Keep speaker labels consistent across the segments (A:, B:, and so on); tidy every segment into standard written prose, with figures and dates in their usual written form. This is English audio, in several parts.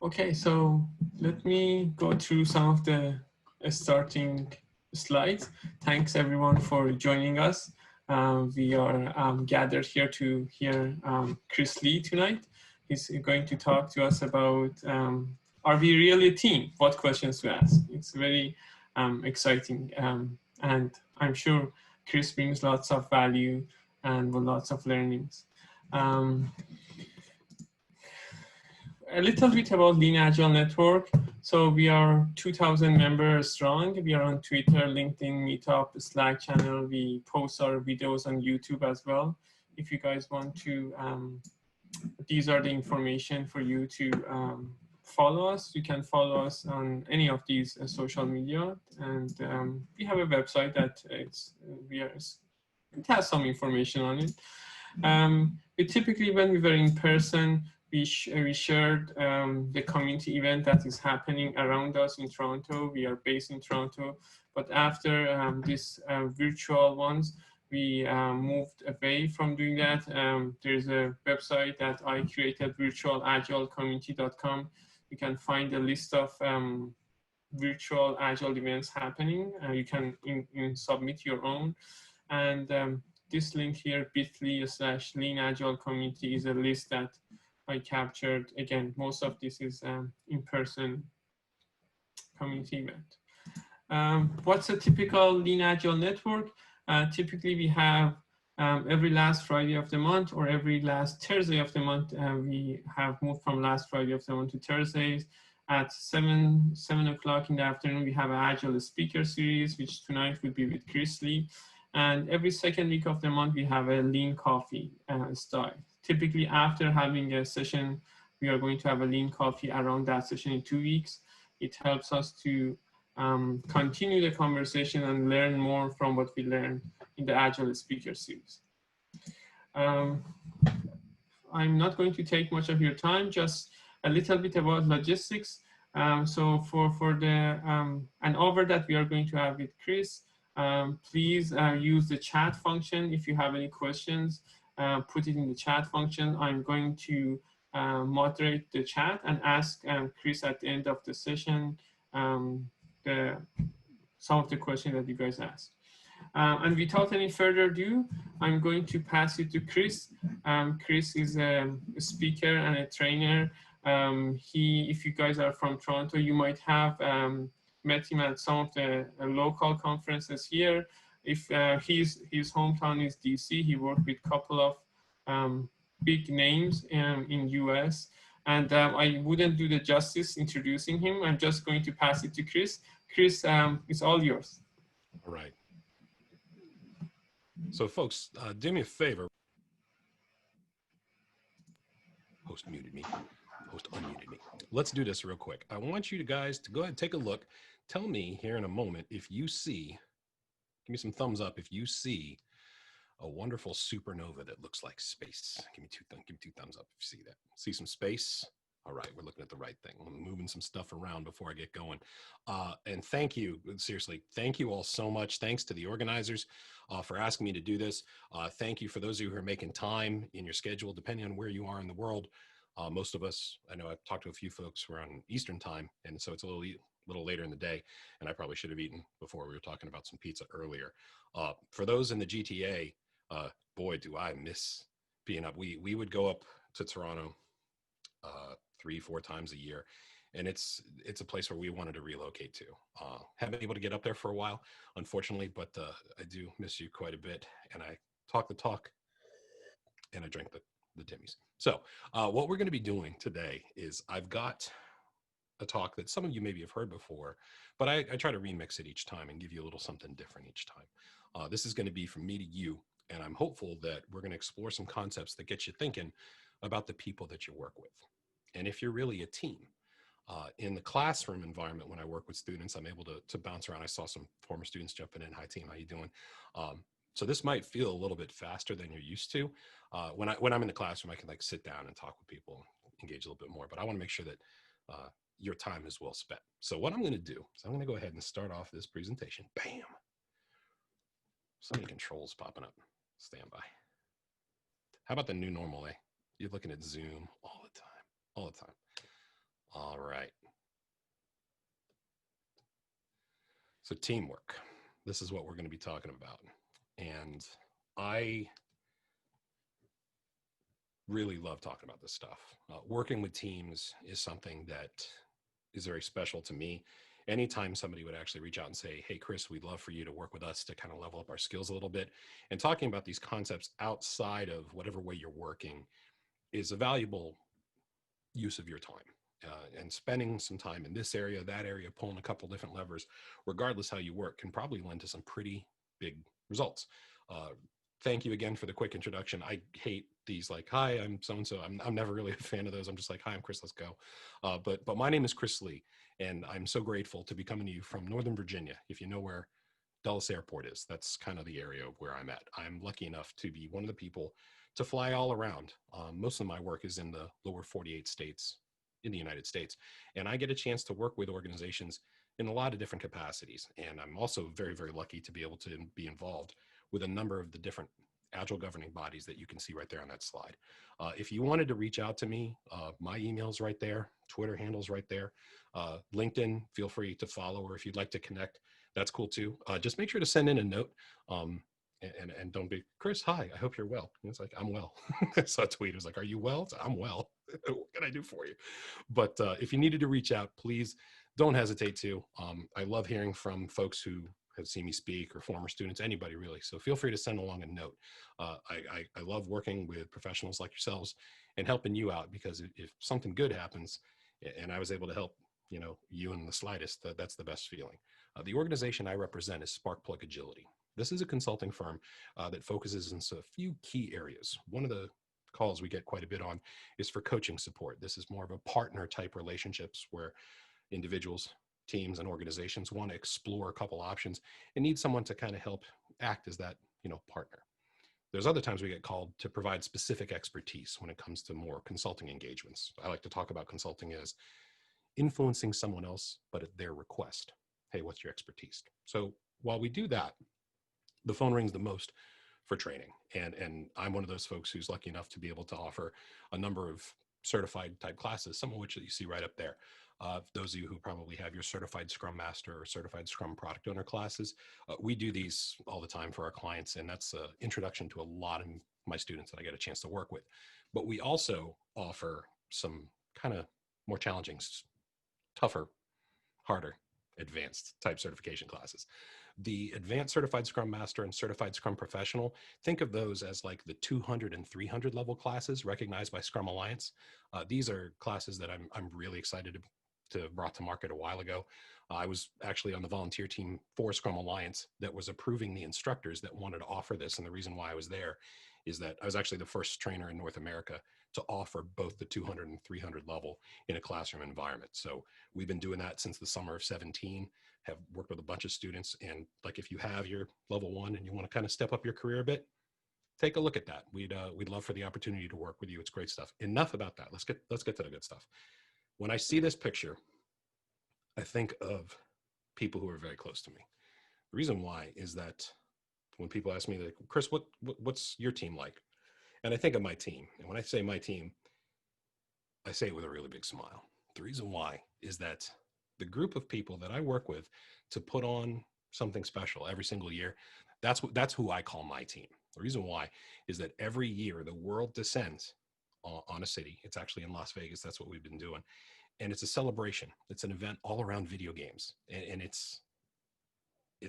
A: Okay, so let me go through some of the starting slides. Thanks everyone for joining us. We are gathered here to hear Chris Lee tonight. He's going to talk to us about are we really a team? What questions to ask? It's very exciting, and I'm sure Chris brings lots of value and lots of learnings. A little bit about Lean Agile Network. So we are 2,000 members strong. We are on Twitter, LinkedIn, Meetup, Slack channel. We post our videos on YouTube as well. If you guys want to, these are the information for you to follow us. You can follow us on any of these social media. And we have a website that it has some information on it. We typically, when we were in person, we shared the community event that is happening around us in Toronto. We are based in Toronto, but after this virtual ones, we moved away from doing that. There's a website that I created, virtualagilecommunity.com. You can find a list of virtual Agile events happening. You can submit your own. And this link here, bit.ly/Lean Agile Community, is a list that I captured. Again, most of this is in-person community event. What's a typical Lean Agile network? Typically, we have every last Friday of the month or every last Thursday of the month. We have moved from last Friday of the month to Thursdays. At 7 o'clock in the afternoon, we have an Agile speaker series, which tonight will be with Chris Lee. And every second week of the month, we have a lean coffee style. Typically, after having a session, we are going to have a lean coffee around that session in 2 weeks. It helps us to continue the conversation and learn more from what we learned in the Agile Speaker Series. I'm not going to take much of your time, just a little bit about logistics. So for the an hour that we are going to have with Chris, please use the chat function. If you have any questions, put it in the chat function. I'm going to moderate the chat and ask Chris at the end of the session some of the questions that you guys asked. And without any further ado, I'm going to pass it to Chris. Chris is a speaker and a trainer. If you guys are from Toronto, you might have met him at some of the local conferences here. If his hometown is DC, he worked with a couple of big names in US. And I wouldn't do the justice introducing him. I'm just going to pass it to Chris. Chris, it's all yours.
B: All right. So folks, do me a favor. Host muted me. Host unmuted me. Let's do this real quick. I want you guys to go ahead and take a look. Tell me here in a moment if you see, give me some thumbs up if you see a wonderful supernova that looks like space. Give me two thumbs up if you see that. See some space? All right, we're looking at the right thing. I'm moving some stuff around before I get going. And thank you, seriously, thank you all so much. Thanks to the organizers for asking me to do this. Thank you for those of you who are making time in your schedule, depending on where you are in the world. Most of us, I know I've talked to a few folks who are on Eastern time, and so it's a little later in the day, and I probably should have eaten before. We were talking about some pizza earlier. For those in the GTA, boy, do I miss being up. We would go up to Toronto 3-4 times a year, and it's a place where we wanted to relocate to. Haven't been able to get up there for a while, unfortunately, but I do miss you quite a bit, and I talk the talk and I drink the Timmies. So what we're going to be doing today is I've got a talk that some of you maybe have heard before, but I try to remix it each time and give you a little something different each time. This is going to be from me to you, and I'm hopeful that we're going to explore some concepts that get you thinking about the people that you work with. And if you're really a team, in the classroom environment, when I work with students, I'm able to bounce around. I saw some former students jumping in. Hi team, how you doing? So this might feel a little bit faster than you're used to. When I'm in the classroom, I can like sit down and talk with people, engage a little bit more, but I want to make sure that your time is well spent. So what I'm going to do is I'm going to go ahead and start off this presentation. Bam. So many controls popping up. Stand by. How about the new normal, eh? You're looking at Zoom all the time. All right. So teamwork. This is what we're going to be talking about. And I really love talking about this stuff. Working with teams is something that is very special to me. Anytime somebody would actually reach out and say, hey, Chris, we'd love for you to work with us to kind of level up our skills a little bit. And talking about these concepts outside of whatever way you're working is a valuable use of your time. And spending some time in this area, that area, pulling a couple different levers, regardless how you work, can probably lend to some pretty big results. Uh, Thank you again for the quick introduction. I hate these like, hi, I'm so and so. I'm never really a fan of those. I'm just like, hi, I'm Chris. Let's go. But my name is Chris Lee, and I'm so grateful to be coming to you from Northern Virginia. If you know where Dulles Airport is, that's kind of the area where I'm at. I'm lucky enough to be one of the people to fly all around. Most of my work is in the lower 48 states in the United States, and I get a chance to work with organizations in a lot of different capacities. And I'm also very, very lucky to be able to be involved with a number of the different agile governing bodies that you can see right there on that slide. If you wanted to reach out to me, my email's right there, Twitter handle's right there, LinkedIn, feel free to follow, or if you'd like to connect, that's cool too. Just make sure to send in a note. And don't be, Chris, hi, I hope you're well. And it's like, I'm well. I saw a tweet. It was like, are you well? So, I'm well. What can I do for you? But if you needed to reach out, please don't hesitate to. I love hearing from folks who have seen me speak or former students, anybody really. So feel free to send along a note. I love working with professionals like yourselves and helping you out, because if something good happens and I was able to help, you in the slightest, that's the best feeling. The organization I represent is Sparkplug Agility. This is a consulting firm that focuses in a few key areas. One of the calls we get quite a bit on is for coaching support. This is more of a partner type relationships where individuals, teams, and organizations want to explore a couple options and need someone to kind of help act as that, partner. There's other times we get called to provide specific expertise when it comes to more consulting engagements. I like to talk about consulting as influencing someone else, but at their request. Hey, what's your expertise? So while we do that, the phone rings the most for training. And I'm one of those folks who's lucky enough to be able to offer a number of certified type classes, some of which that you see right up there. Those of you who probably have your certified Scrum Master or certified Scrum Product Owner classes, we do these all the time for our clients. And that's an introduction to a lot of my students that I get a chance to work with. But we also offer some kind of more challenging, tougher, harder, advanced type certification classes. The advanced certified Scrum Master and certified Scrum Professional, think of those as like the 200 and 300 level classes recognized by Scrum Alliance. These are classes that I'm really excited to brought to market a while ago. I was actually on the volunteer team for Scrum Alliance that was approving the instructors that wanted to offer this. And the reason why I was there is that I was actually the first trainer in North America to offer both the 200 and 300 level in a classroom environment. So we've been doing that since the summer of 17, have worked with a bunch of students. And like, if you have your level one and you want to kind of step up your career a bit, take a look at that. We'd love for the opportunity to work with you. It's great stuff. Enough about that. Let's get to the good stuff. When I see this picture, I think of people who are very close to me. The reason why is that when people ask me, like, Chris, what's your team like? And I think of my team. And when I say my team, I say it with a really big smile. The reason why is that the group of people that I work with to put on something special every single year, that's who I call my team. The reason why is that every year the world descends on a city. It's actually in Las Vegas. That's what we've been doing. And it's a celebration. It's an event all around video games. And it's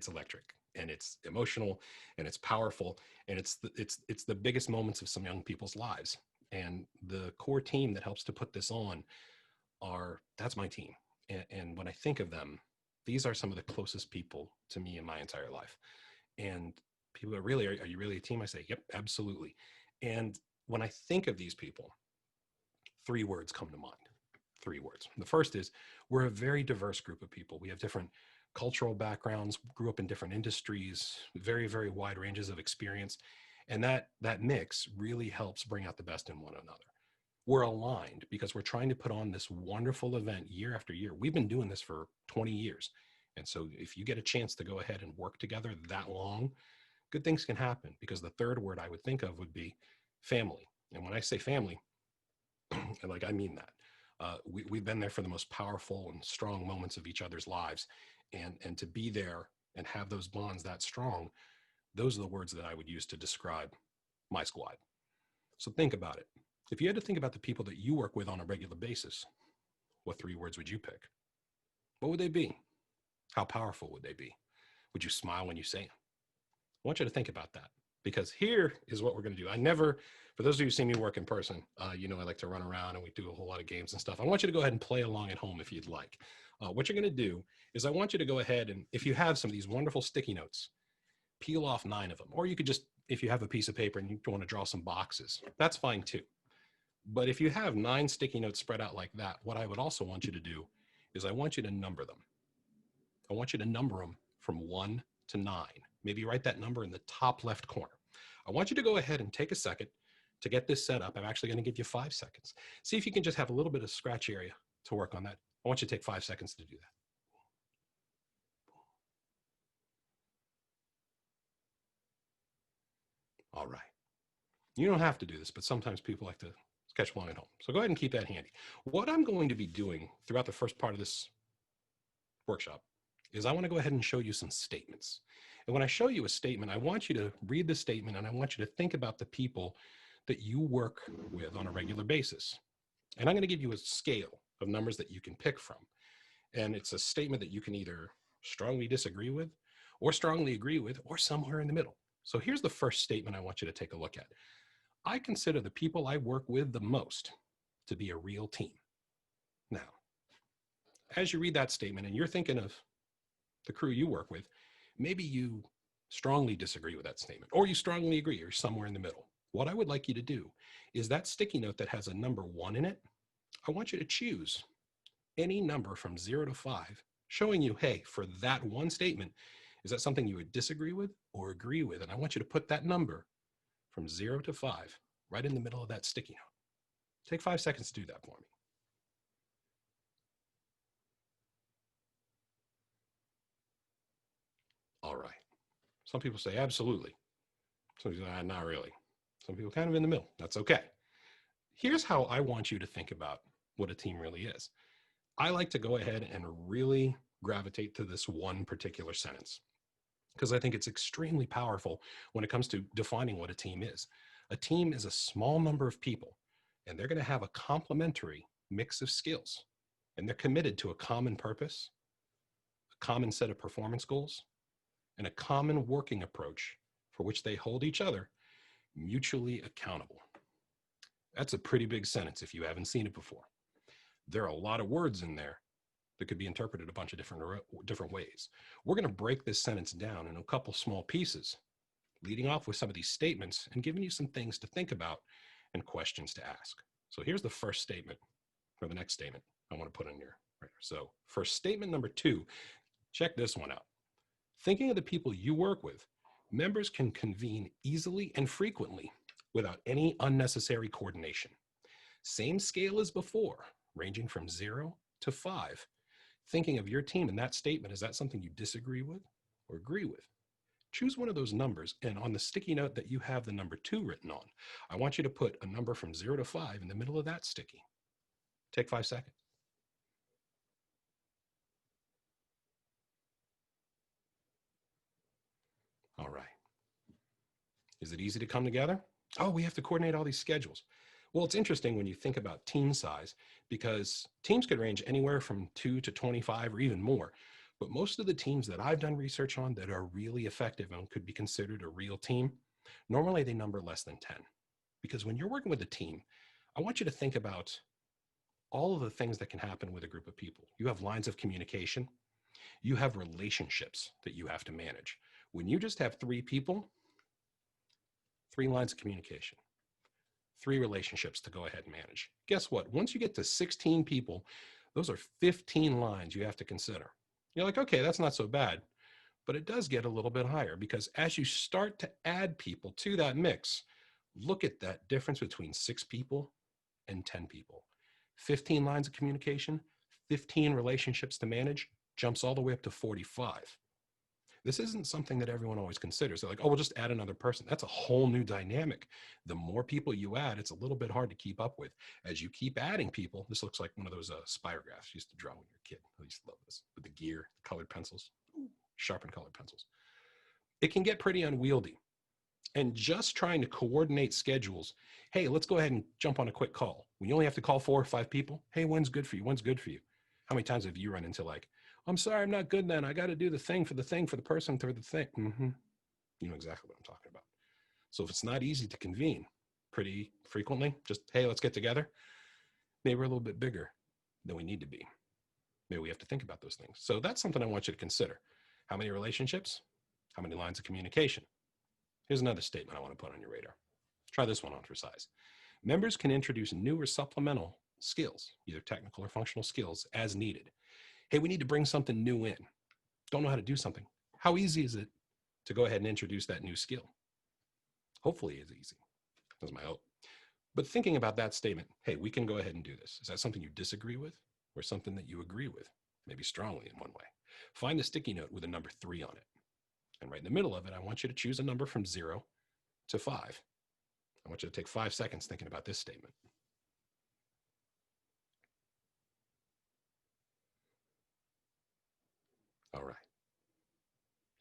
B: electric, and it's emotional, and it's powerful, and it's the biggest moments of some young people's lives. And the core team that helps to put this on that's my team. And when I think of them, these are some of the closest people to me in my entire life. And people are really, are you really a team? I say, yep, absolutely. And when I think of these people, 3 words come to mind. 3 words. The first is, we're a very diverse group of people. We have different cultural backgrounds, grew up in different industries, very, very wide ranges of experience. And that mix really helps bring out the best in one another. We're aligned because we're trying to put on this wonderful event year after year. We've been doing this for 20 years. And so if you get a chance to go ahead and work together that long, good things can happen. Because the third word I would think of would be family. And when I say family, and like, I mean that. We've been there for the most powerful and strong moments of each other's lives. And to be there and have those bonds that strong, those are the words that I would use to describe my squad. So think about it. If you had to think about the people that you work with on a regular basis, what 3 words would you pick? What would they be? How powerful would they be? Would you smile when you say them? I want you to think about that, because here is what we're going to do. I never, for those of you who see me work in person, you know I like to run around and we do a whole lot of games and stuff. I want you to go ahead and play along at home if you'd like. What you're going to do is I want you to go ahead and, if you have some of these wonderful sticky notes, peel off 9 of them. Or you could just, if you have a piece of paper and you want to draw some boxes, that's fine too. But if you have 9 sticky notes spread out like that, what I would also want you to do is I want you to number them. I want you to number them from 1 to 9. Maybe write that number in the top left corner. I want you to go ahead and take a second to get this set up. I'm actually going to give you 5 seconds. See if you can just have a little bit of scratch area to work on that. I want you to take 5 seconds to do that. All right. You don't have to do this, but sometimes people like to catch along at home. So go ahead and keep that handy. What I'm going to be doing throughout the first part of this workshop is I want to go ahead and show you some statements. And when I show you a statement, I want you to read the statement and I want you to think about the people that you work with on a regular basis. And I'm going to give you a scale of numbers that you can pick from. And it's a statement that you can either strongly disagree with or strongly agree with or somewhere in the middle. So here's the first statement I want you to take a look at. I consider the people I work with the most to be a real team. Now, as you read that statement and you're thinking of the crew you work with, maybe you strongly disagree with that statement, or you strongly agree, or somewhere in the middle. What I would like you to do is that sticky note that has a number 1 in it, I want you to choose any number from 0 to 5, showing you, hey, for that one statement, is that something you would disagree with or agree with? And I want you to put that number from 0 to 5 right in the middle of that sticky note. Take 5 seconds to do that for me. All right. Some people say absolutely. Some people say not really. Some people kind of in the middle. That's okay. Here's how I want you to think about what a team really is. I like to go ahead and really gravitate to this one particular sentence because I think it's extremely powerful when it comes to defining what a team is. A team is a small number of people, and they're going to have a complementary mix of skills, and they're committed to a common purpose, a common set of performance goals, and a common working approach for which they hold each other mutually accountable. That's a pretty big sentence if you haven't seen it before. There are a lot of words in there that could be interpreted a bunch of different ways. We're going to break this sentence down in a couple small pieces, leading off with some of these statements and giving you some things to think about and questions to ask. So here's the first statement, or the next statement I want to put in here. Right. So for statement number 2, check this one out. Thinking of the people you work with, members can convene easily and frequently without any unnecessary coordination. Same scale as before, ranging from 0 to 5. Thinking of your team in that statement, is that something you disagree with or agree with? Choose one of those numbers, and on the sticky note that you have the number 2 written on, I want you to put a number from 0 to 5 in the middle of that sticky. Take 5 seconds. All right. Is it easy to come together? Oh, we have to coordinate all these schedules. Well, it's interesting when you think about team size, because teams could range anywhere from 2 to 25 or even more. But most of the teams that I've done research on that are really effective and could be considered a real team, normally they number less than 10. Because when you're working with a team, I want you to think about all of the things that can happen with a group of people. You have lines of communication. You have relationships that you have to manage. When you just have 3 people, 3 lines of communication, 3 relationships to go ahead and manage. Guess what? Once you get to 16 people, those are 15 lines you have to consider. You're like, okay, that's not so bad. But it does get a little bit higher, because as you start to add people to that mix, look at that difference between 6 people and 10 people. 15 lines of communication, 15 relationships to manage, jumps all the way up to 45. This isn't something that everyone always considers. They're like, oh, we'll just add another person. That's a whole new dynamic. The more people you add, it's a little bit hard to keep up with. As you keep adding people, this looks like one of those spirographs you used to draw when you were a kid. I used to love this, with the gear, the colored pencils, sharpened colored pencils. It can get pretty unwieldy. And just trying to coordinate schedules. Hey, let's go ahead and jump on a quick call. When you only have to call 4 or 5 people, hey, when's good for you? When's good for you? How many times have you run into like, I'm sorry, I'm not good then. I got to do the thing for the person for the thing. You know exactly what I'm talking about. So if it's not easy to convene pretty frequently, just, hey, let's get together. Maybe we're a little bit bigger than we need to be. Maybe we have to think about those things. So that's something I want you to consider. How many relationships? How many lines of communication? Here's another statement I want to put on your radar. Try this one on for size. Members can introduce new or supplemental skills, either technical or functional skills, as needed. Hey, we need to bring something new in. Don't know how to do something. How easy is it to go ahead and introduce that new skill? Hopefully it's easy. That's my hope. But thinking about that statement, hey, we can go ahead and do this. Is that something you disagree with or something that you agree with? Maybe strongly in one way. Find the sticky note with a number 3 on it. And right in the middle of it, I want you to choose a number from 0 to 5. I want you to take 5 seconds thinking about this statement. All right.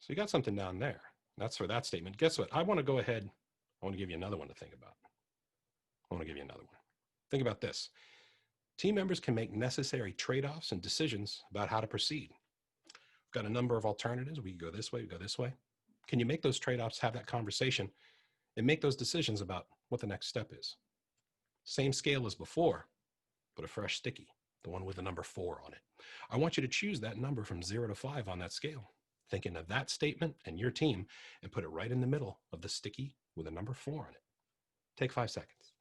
B: So you got something down there. That's for that statement. Guess what? I want to go ahead. I want to give you another one to think about. Think about this. Team members can make necessary trade-offs and decisions about how to proceed. We've got a number of alternatives. We can go this way, we go this way. Can you make those trade-offs, have that conversation, and make those decisions about what the next step is? Same scale as before, but a fresh sticky, the one with the number 4 on it. I want you to choose that number from 0 to 5 on that scale, thinking of that statement and your team, and put it right in the middle of the sticky with a number 4 on it. Take 5 seconds.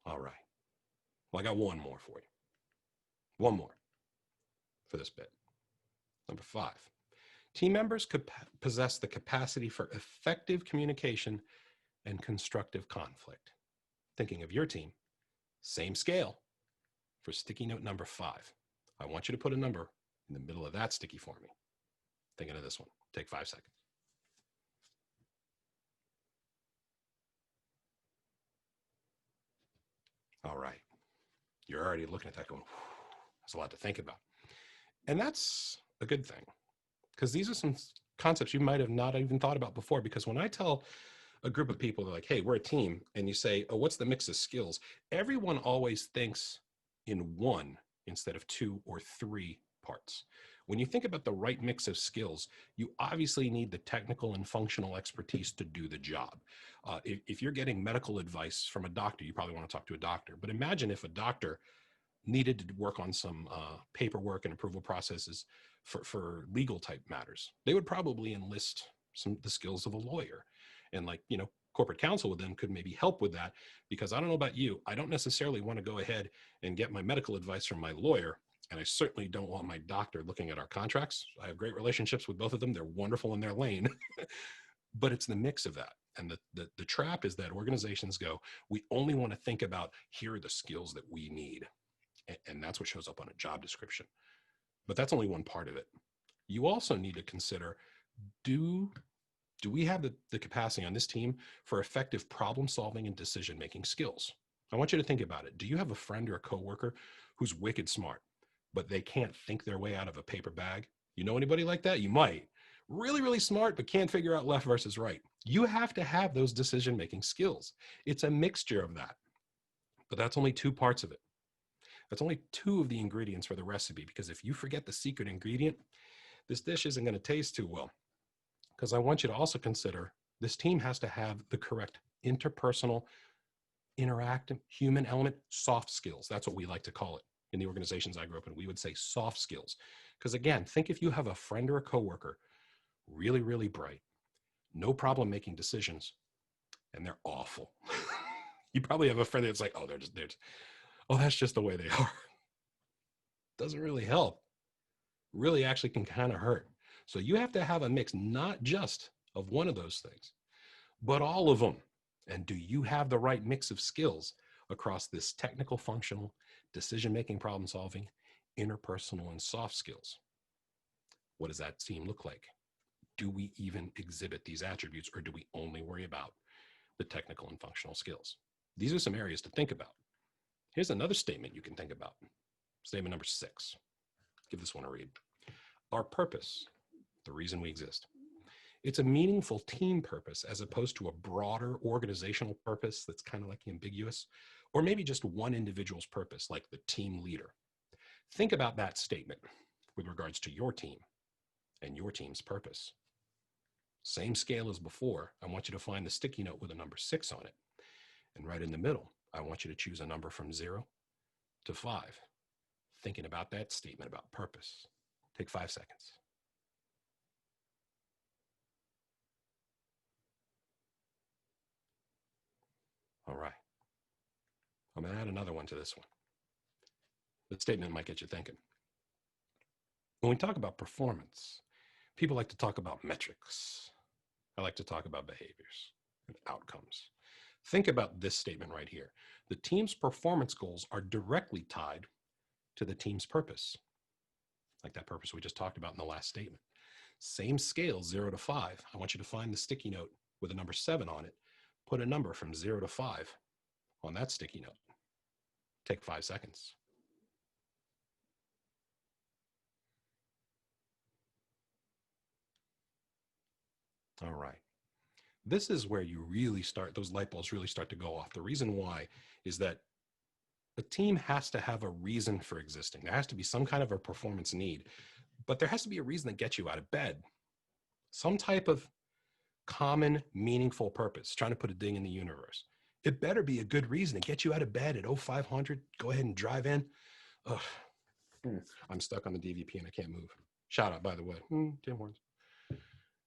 B: All right. Well, I got one more for you. One more for this bit. Number 5. Team members could possess the capacity for effective communication and constructive conflict. Thinking of your team, same scale for sticky note number 5. I want you to put a number in the middle of that sticky for me. Thinking of this one. Take 5 seconds. All right. You're already looking at that going, that's a lot to think about. And that's a good thing, because these are some concepts you might have not even thought about before. Because when I tell a group of people, they're like, hey, we're a team, and you say, oh, what's the mix of skills? Everyone always thinks in 1 instead of 2 or 3 parts. When you think about the right mix of skills, you obviously need the technical and functional expertise to do the job. If you're getting medical advice from a doctor, you probably want to talk to a doctor. But imagine if a doctor needed to work on some paperwork and approval processes for legal type matters. They would probably enlist the skills of a lawyer. And corporate counsel with them could maybe help with that, because I don't know about you, I don't necessarily want to go ahead and get my medical advice from my lawyer. And I certainly don't want my doctor looking at our contracts. I have great relationships with both of them. They're wonderful in their lane, but it's the mix of that. And the trap is that organizations go, we only want to think about, here are the skills that we need. And that's what shows up on a job description. But that's only one part of it. You also need to consider, do we have the capacity on this team for effective problem solving and decision making skills? I want you to think about it. Do you have a friend or a coworker who's wicked smart, but they can't think their way out of a paper bag? You know anybody like that? You might. Really, really smart, but can't figure out left versus right. You have to have those decision making skills. It's a mixture of that. But that's only 2 parts of it. That's only 2 of the ingredients for the recipe, because if you forget the secret ingredient, this dish isn't going to taste too well. Because I want you to also consider, this team has to have the correct interpersonal, interactive, human element, soft skills. That's what we like to call it in the organizations I grew up in. We would say soft skills. Because again, think if you have a friend or a coworker, really, really bright, no problem making decisions, and they're awful. You probably have a friend that's like, oh, that's just the way they are. Doesn't really help. Really actually can kind of hurt. So you have to have a mix, not just of one of those things, but all of them. And do you have the right mix of skills across this technical, functional, decision-making, problem solving, interpersonal and soft skills. What does that team look like? Do we even exhibit these attributes, or do we only worry about the technical and functional skills? These are some areas to think about. Here's another statement you can think about. Statement number 6. Give this one a read. Our purpose, the reason we exist. It's a meaningful team purpose as opposed to a broader organizational purpose that's kind of like ambiguous, or maybe just one individual's purpose, like the team leader. Think about that statement with regards to your team and your team's purpose. Same scale as before. I want you to find the sticky note with a number 6 on it. And right in the middle, I want you to choose a number from 0 to 5. Thinking about that statement about purpose. Take 5 seconds. All right. I'm going to add another one to this one. The statement might get you thinking. When we talk about performance, people like to talk about metrics. I like to talk about behaviors and outcomes. Think about this statement right here. The team's performance goals are directly tied to the team's purpose, like that purpose we just talked about in the last statement. Same scale, 0 to 5. I want you to find the sticky note with a number 7 on it. Put a number from 0 to 5 on that sticky note. Take 5 seconds. All right. This is where you really start, those light bulbs really start to go off. The reason why is that a team has to have a reason for existing. There has to be some kind of a performance need, but there has to be a reason that gets you out of bed. Some type of common, meaningful purpose, trying to put a ding in the universe. It better be a good reason to get you out of bed at 0500. Go ahead and drive in. Ugh. I'm stuck on the DVP and I can't move. Shout out, by the way. Tim Hortons.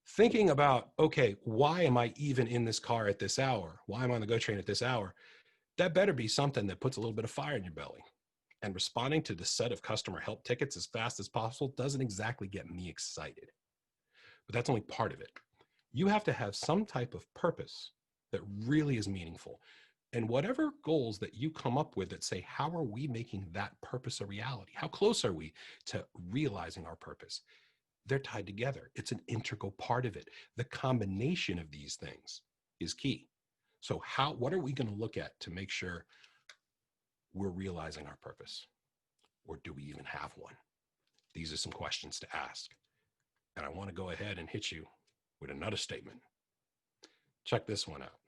B: Thinking about, okay, why am I even in this car at this hour? Why am I on the GO train at this hour? That better be something that puts a little bit of fire in your belly. And responding to the set of customer help tickets as fast as possible doesn't exactly get me excited. But that's only part of it. You have to have some type of purpose that really is meaningful. And whatever goals that you come up with that say, how are we making that purpose a reality? How close are we to realizing our purpose? They're tied together. It's an integral part of it. The combination of these things is key. So what are we going to look at to make sure we're realizing our purpose? Or do we even have one? These are some questions to ask. And I want to go ahead and hit you with another statement. Check this one out.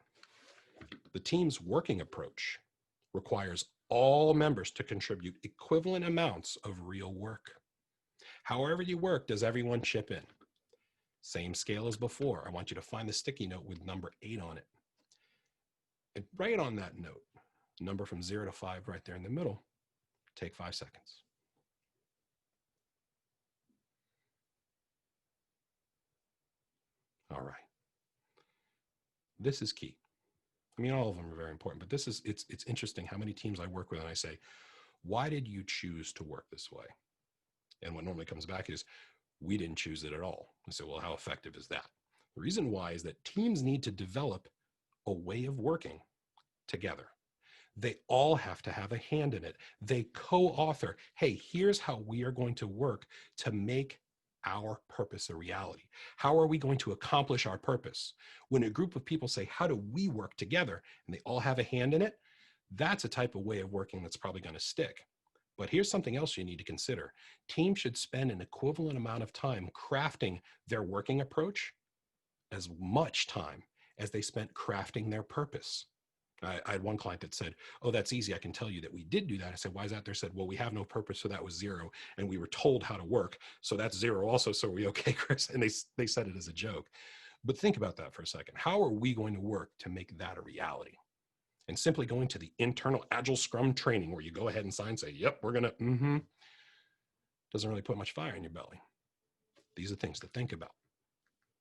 B: The team's working approach requires all members to contribute equivalent amounts of real work. However you work, does everyone chip in? Same scale as before. I want you to find the sticky note with number 8 on it. And right on that note, number from 0 to 5 right there in the middle. Take 5 seconds. All right. This is key. I mean, all of them are very important, but it's interesting how many teams I work with and I say, why did you choose to work this way? And what normally comes back is, we didn't choose it at all. I say, well, how effective is that? The reason why is that teams need to develop a way of working together. They all have to have a hand in it. They co-author, hey, here's how we are going to work to make our purpose a reality. How are we going to accomplish our purpose? When a group of people say, how do we work together? And they all have a hand in it, that's a type of way of working that's probably going to stick. But here's something else you need to consider. Teams should spend an equivalent amount of time crafting their working approach, as much time as they spent crafting their purpose. I had one client that said, oh, that's easy. I can tell you that we did do that. I said, why is that? They said, well, we have no purpose. So that was 0. And we were told how to work. So that's 0 also. So are we okay, Chris? And they said it as a joke. But think about that for a second. How are we going to work to make that a reality? And simply going to the internal Agile Scrum training where you go ahead and sign, say, yep, we're going to, doesn't really put much fire in your belly. These are things to think about.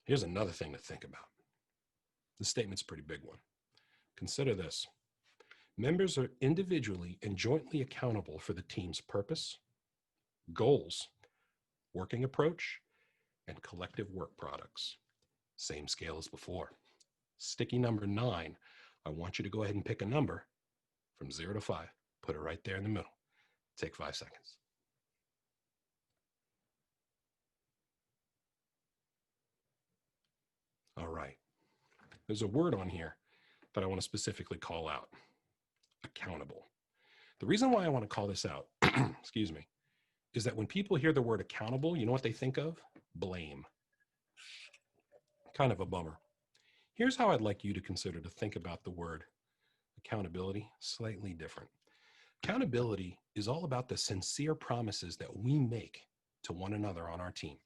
B: Here's another thing to think about. This statement's a pretty big one. Consider this. Members are individually and jointly accountable for the team's purpose, goals, working approach, and collective work products. Same scale as before. Sticky number 9. I want you to go ahead and pick a number from 0 to 5. Put it right there in the middle. Take 5 seconds. All right. There's a word on here that I want to specifically call out: accountable. The reason why I want to call this out, excuse me, is that when people hear the word accountable, you know what they think of? Blame. Kind of a bummer. Here's how I'd like you to consider to think about the word accountability slightly different. Accountability is all about the sincere promises that we make to one another on our team,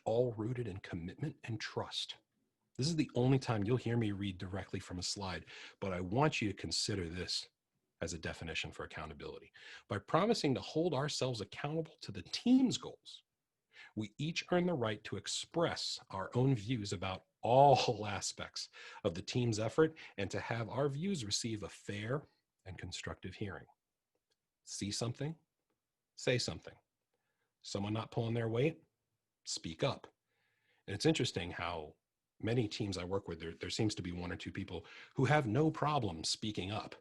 B: all rooted in commitment and trust. This is the only time you'll hear me read directly from a slide, but I want you to consider this as a definition for accountability. By promising to hold ourselves accountable to the team's goals, we each earn the right to express our own views about all aspects of the team's effort and to have our views receive a fair and constructive hearing. See something? Say something. Someone not pulling their weight? Speak up. And it's interesting how many teams I work with, there seems to be one or two people who have no problem speaking up,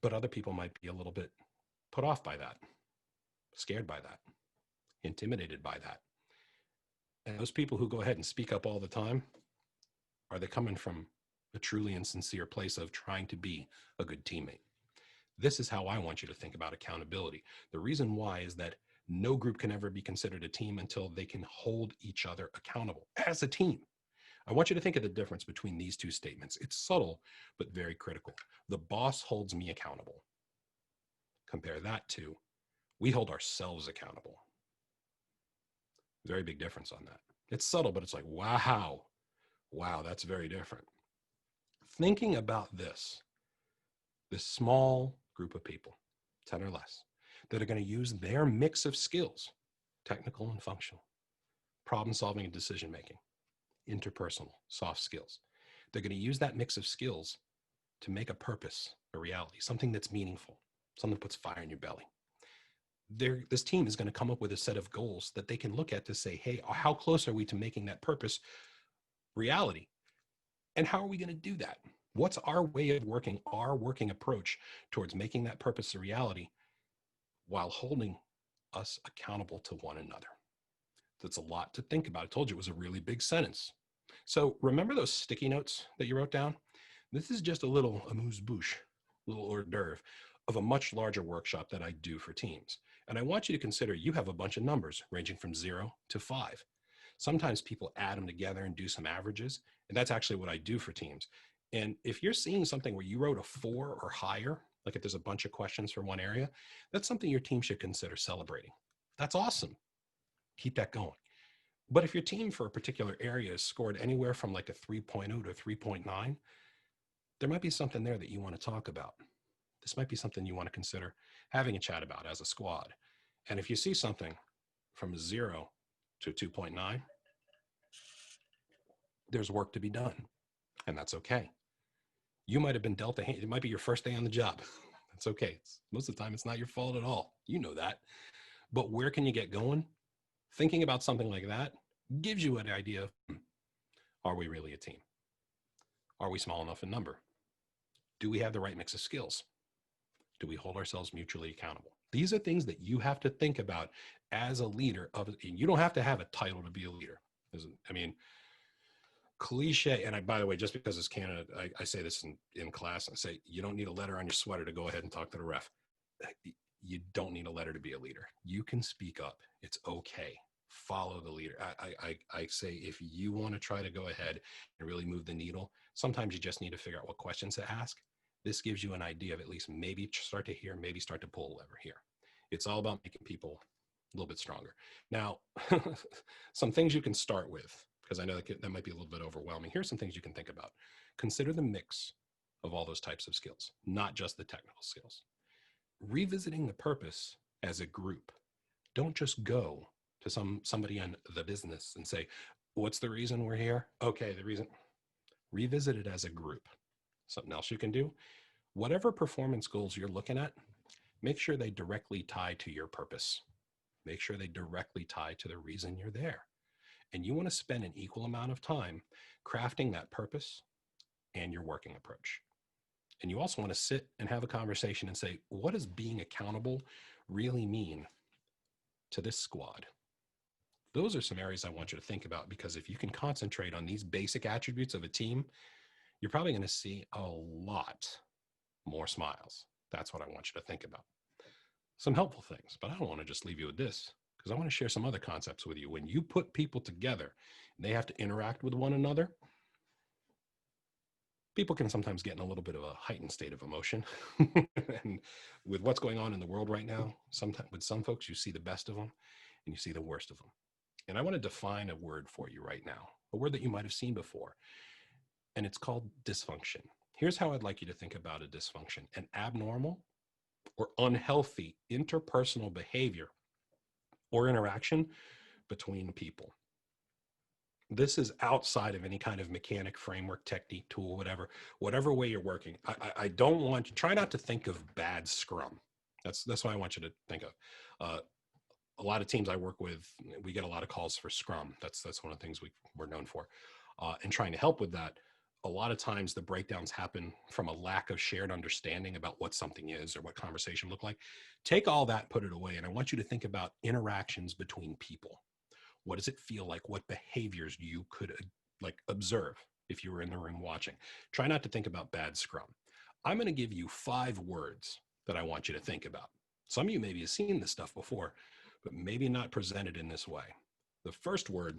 B: but other people might be a little bit put off by that, scared by that, intimidated by that. And those people who go ahead and speak up all the time, are they coming from a truly and sincere place of trying to be a good teammate? This is how I want you to think about accountability. The reason why is that no group can ever be considered a team until they can hold each other accountable as a team. I want you to think of the difference between these two statements. It's subtle, but very critical. The boss holds me accountable. Compare that to, we hold ourselves accountable. Very big difference on that. It's subtle, but it's like, wow, that's very different. Thinking about this small group of people, 10 or less, that are going to use their mix of skills, technical and functional, problem solving and decision making, interpersonal, soft skills. They're going to use that mix of skills to make a purpose a reality, something that's meaningful, something that puts fire in your belly. This team is going to come up with a set of goals that they can look at to say, hey, how close are we to making that purpose reality? And how are we going to do that? What's our way of working, our working approach towards making that purpose a reality while holding us accountable to one another? That's a lot to think about. I told you it was a really big sentence. So remember those sticky notes that you wrote down? This is just a little amuse-bouche, little hors d'oeuvre of a much larger workshop that I do for teams. And I want you to consider you have a bunch of numbers ranging from 0 to 5. Sometimes people add them together and do some averages. And that's actually what I do for teams. And if you're seeing something where you wrote a 4 or higher, like if there's a bunch of questions for one area, that's something your team should consider celebrating. That's awesome. Keep that going. But if your team for a particular area is scored anywhere from like a 3.0 to 3.9, there might be something there that you want to talk about. This might be something you want to consider having a chat about as a squad. And if you see something from 0 to 2.9, there's work to be done. And that's okay. You might have been dealt a hand. It might be your first day on the job. That's okay. Most of the time, it's not your fault at all. You know that. But where can you get going? Thinking about something like that gives you an idea of, are we really a team? Are we small enough in number? Do we have the right mix of skills? Do we hold ourselves mutually accountable? These are things that you have to think about as a leader. And you don't have to have a title to be a leader. I mean, cliche, and by the way, just because it's Canada, I say this in class, I say, you don't need a letter on your sweater to go ahead and talk to the ref. You don't need a letter to be a leader. You can speak up. It's okay. Follow the leader. I say, if you want to try to go ahead and really move the needle, sometimes you just need to figure out what questions to ask. This gives you an idea of at least maybe start to hear, maybe start to pull a lever here. It's all about making people a little bit stronger. Now, some things you can start with, because I know that might be a little bit overwhelming. Here's some things you can think about. Consider the mix of all those types of skills, not just the technical skills. Revisiting the purpose as a group. Don't just go to somebody on the business and say, what's the reason we're here? Okay, the reason. Revisit it as a group. Something else you can do. Whatever performance goals you're looking at, make sure they directly tie to your purpose. Make sure they directly tie to the reason you're there. And you want to spend an equal amount of time crafting that purpose and your working approach. And you also want to sit and have a conversation and say, what does being accountable really mean to this squad? Those are some areas I want you to think about, because if you can concentrate on these basic attributes of a team, you're probably going to see a lot more smiles. That's what I want you to think about. Some helpful things, but I don't want to just leave you with this, because I want to share some other concepts with you. When you put people together and they have to interact with one another, people can sometimes get in a little bit of a heightened state of emotion. And with what's going on in the world right now, sometimes with some folks, you see the best of them and you see the worst of them. And I want to define a word for you right now, a word that you might have seen before, and it's called dysfunction. Here's how I'd like you to think about a dysfunction: an abnormal or unhealthy interpersonal behavior or interaction between people. This is outside of any kind of mechanic, framework, technique, tool, whatever way you're working. I don't want you, try not to think of bad scrum. That's what I want you to think of. A lot of teams I work with, we get a lot of calls for scrum. That's one of the things we're known for. And trying to help with that, a lot of times the breakdowns happen from a lack of shared understanding about what something is or what conversation look like. Take all that, put it away, and I want you to think about interactions between people. What does it feel like? What behaviors you could observe if you were in the room watching? Try not to think about bad scrum. I'm going to give you 5 words that I want you to think about. Some of you maybe have seen this stuff before, but maybe not presented in this way. The first word,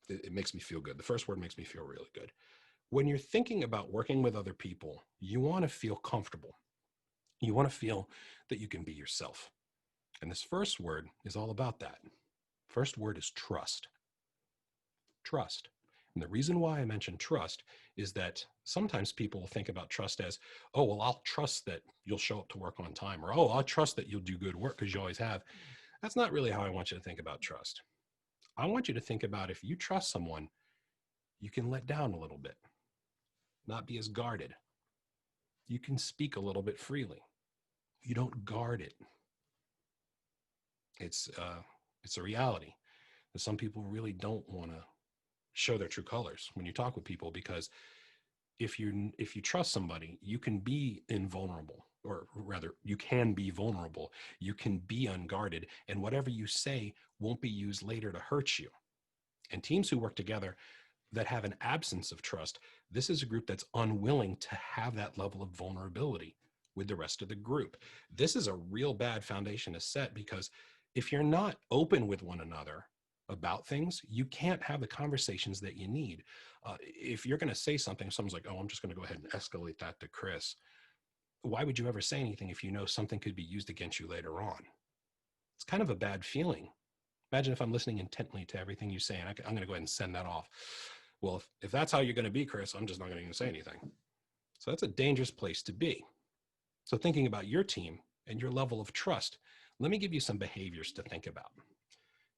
B: it makes me feel good. The first word makes me feel really good. When you're thinking about working with other people, you want to feel comfortable. You want to feel that you can be yourself. And this first word is all about that. First word is trust. Trust. And the reason why I mention trust is that sometimes people will think about trust as, oh, well, I'll trust that you'll show up to work on time, or, oh, I'll trust that you'll do good work because you always have. That's not really how I want you to think about trust. I want you to think about, if you trust someone, you can let down a little bit, not be as guarded. You can speak a little bit freely. You don't guard it. It's a reality that some people really don't want to show their true colors when you talk with people, because if you trust somebody, you can be invulnerable, or rather, you can be vulnerable. You can be unguarded, and whatever you say won't be used later to hurt you. And teams who work together that have an absence of trust, this is a group that's unwilling to have that level of vulnerability with the rest of the group. This is a real bad foundation to set, because if you're not open with one another about things, you can't have the conversations that you need. If you're going to say something, someone's like, oh, I'm just going to go ahead and escalate that to Chris. Why would you ever say anything if you know something could be used against you later on? It's kind of a bad feeling. Imagine if I'm listening intently to everything you say, and I'm going to go ahead and send that off. Well, if that's how you're going to be, Chris, I'm just not going to even say anything. So that's a dangerous place to be. So thinking about your team and your level of trust, let me give you some behaviors to think about.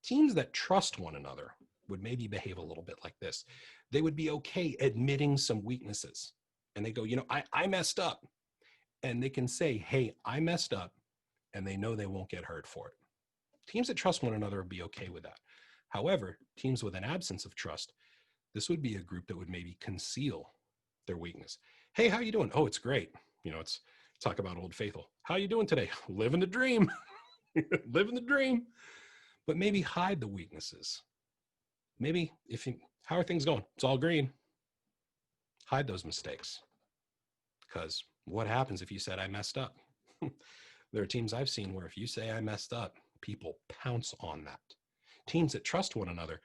B: Teams that trust one another would maybe behave a little bit like this. They would be okay admitting some weaknesses. And they go, I messed up. And they can say, hey, I messed up. And they know they won't get hurt for it. Teams that trust one another would be okay with that. However, teams with an absence of trust, this would be a group that would maybe conceal their weakness. Hey, how you doing? Oh, it's great. It's talk about Old Faithful. How you doing today? Living the dream. Living the dream. But maybe hide the weaknesses. Maybe how are things going? It's all green. Hide those mistakes. Because what happens if you said I messed up? There are teams I've seen where if you say I messed up, people pounce on that. Teams that trust one another,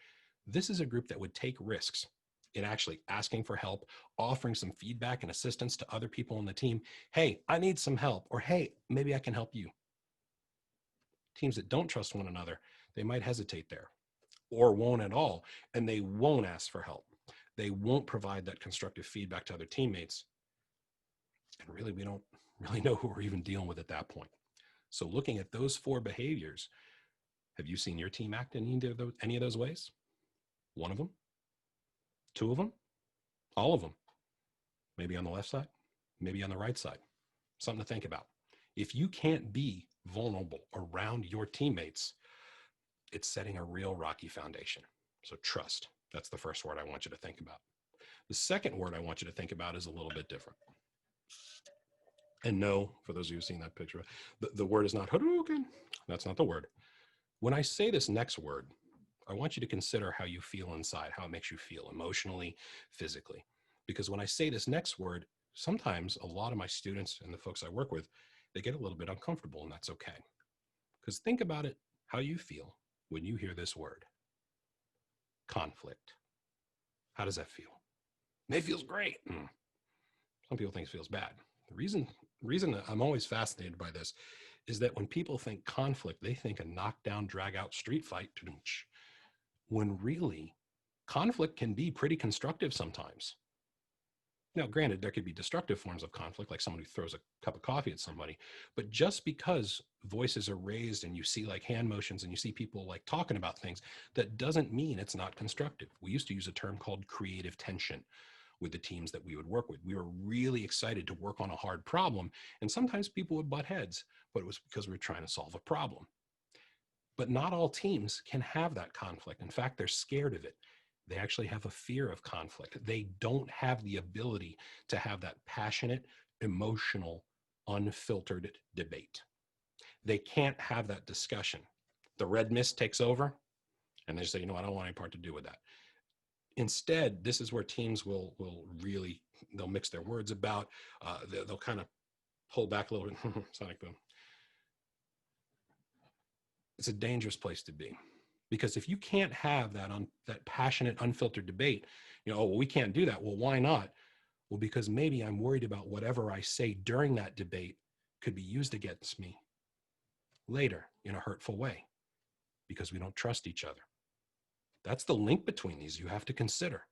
B: this is a group that would take risks in actually asking for help, offering some feedback and assistance to other people on the team. Hey, I need some help, or hey, maybe I can help you. Teams that don't trust one another, they might hesitate there, or won't at all, and they won't ask for help. They won't provide that constructive feedback to other teammates. And really, we don't really know who we're even dealing with at that point. So looking at those 4 behaviors, have you seen your team act in any of those ways? One of them? 2 of them? All of them? Maybe on the left side? Maybe on the right side? Something to think about. If you can't be vulnerable around your teammates, it's setting a real rocky foundation. So trust. That's the first word I want you to think about. The second word I want you to think about is a little bit different. And no, for those of you who've seen that picture, the word is not Hadouken. That's not the word. When I say this next word, I want you to consider how you feel inside, how it makes you feel emotionally, physically. Because when I say this next word, sometimes a lot of my students and the folks I work with, they get a little bit uncomfortable, and that's okay. Because think about it, how you feel when you hear this word, conflict. How does that feel? It feels great. Some people think it feels bad. The reason that I'm always fascinated by this is that when people think conflict, they think a knockdown, drag out street fight, when really conflict can be pretty constructive sometimes. Now, granted, there could be destructive forms of conflict, like someone who throws a cup of coffee at somebody. But just because voices are raised and you see like hand motions and you see people like talking about things, that doesn't mean it's not constructive. We used to use a term called creative tension with the teams that we would work with. We were really excited to work on a hard problem. And sometimes people would butt heads, but it was because we were trying to solve a problem. But not all teams can have that conflict. In fact, they're scared of it. They actually have a fear of conflict. They don't have the ability to have that passionate, emotional, unfiltered debate. They can't have that discussion. The red mist takes over, and they say, you know, I don't want any part to do with that. Instead, this is where teams will really, they'll mix their words about, they'll kind of pull back a little bit. Sonic boom. It's a dangerous place to be. Because if you can't have that passionate, unfiltered debate, you know, oh, well, we can't do that. Well, why not? Well, because maybe I'm worried about whatever I say during that debate could be used against me later in a hurtful way because we don't trust each other. That's the link between these you have to consider.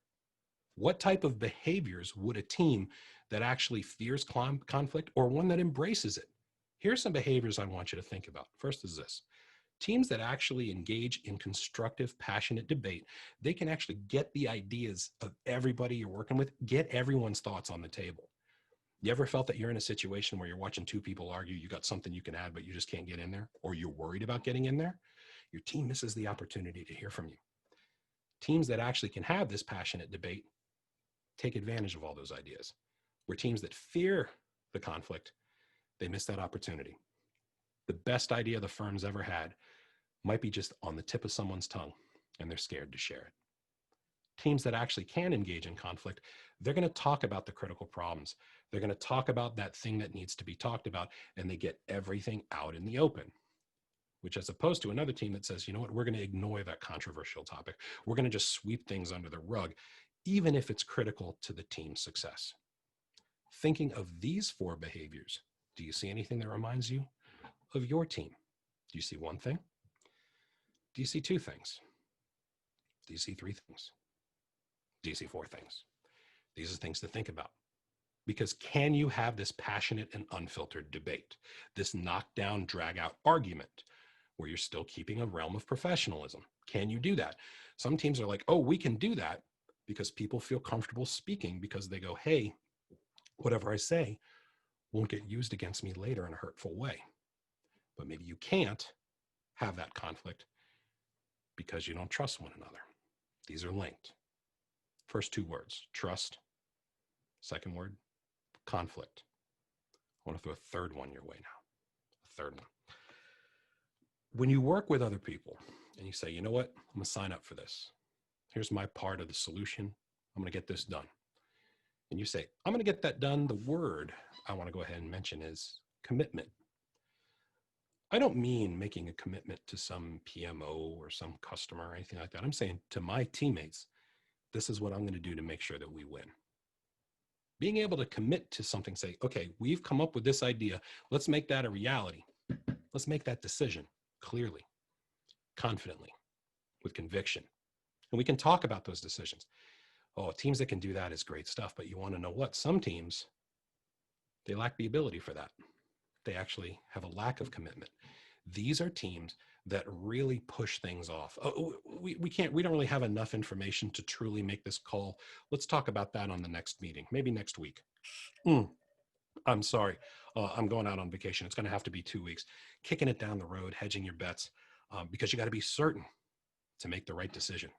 B: What type of behaviors would a team that actually fears conflict or one that embraces it? Here's some behaviors I want you to think about. First is this. Teams that actually engage in constructive, passionate debate, they can actually get the ideas of everybody you're working with, get everyone's thoughts on the table. You ever felt that you're in a situation where you're watching two people argue, you got something you can add, but you just can't get in there, or you're worried about getting in there? Your team misses the opportunity to hear from you. Teams that actually can have this passionate debate take advantage of all those ideas. Where teams that fear the conflict, they miss that opportunity. The best idea the firm's ever had might be just on the tip of someone's tongue, and they're scared to share it. Teams that actually can engage in conflict, they're going to talk about the critical problems. They're going to talk about that thing that needs to be talked about, and they get everything out in the open. Which, as opposed to another team that says, you know what, we're going to ignore that controversial topic. We're going to just sweep things under the rug, even if it's critical to the team's success. Thinking of these four behaviors, do you see anything that reminds you of your team? Do you see one thing? Do you see two things? Do you see three things? Do you see four things? These are things to think about. Because can you have this passionate and unfiltered debate, this knockdown, drag out argument where you're still keeping a realm of professionalism? Can you do that? Some teams are like, oh, we can do that because people feel comfortable speaking because they go, hey, whatever I say won't get used against me later in a hurtful way. But maybe you can't have that conflict because you don't trust one another. These are linked. First two words, trust. Second word, conflict. I want to throw a third one your way now. A third one. When you work with other people and you say, you know what, I'm going to sign up for this. Here's my part of the solution. I'm going to get this done. And you say, I'm going to get that done. The word I want to go ahead and mention is commitment. I don't mean making a commitment to some PMO or some customer or anything like that. I'm saying to my teammates, this is what I'm going to do to make sure that we win. Being able to commit to something, say, okay, we've come up with this idea. Let's make that a reality. Let's make that decision clearly, confidently, with conviction. And we can talk about those decisions. Oh, teams that can do that is great stuff. But you want to know what? Some teams, they lack the ability for that. They actually have a lack of commitment. These are teams that really push things off. Oh, we don't really have enough information to truly make this call. Let's talk about that on the next meeting, maybe next week. I'm sorry. I'm going out on vacation. It's going to have to be 2 weeks. Kicking it down the road, hedging your bets, because you got to be certain to make the right decision.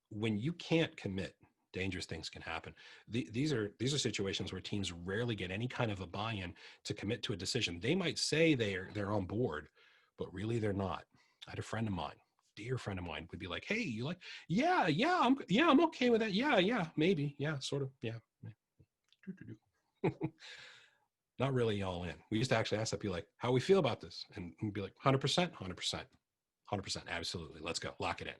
B: When you can't commit dangerous things can happen. These are situations where teams rarely get any kind of a buy-in to commit to a decision. They might say they're on board, but really they're not. I had a friend of mine, dear friend of mine, would be like, "Hey, you like, I'm okay with that. Yeah, maybe, yeah, sort of, yeah." Not really all in. We used to actually ask that, be like, "How we feel about this?" And we'd be like, 100%, 100%, 100%, absolutely. Let's go, lock it in.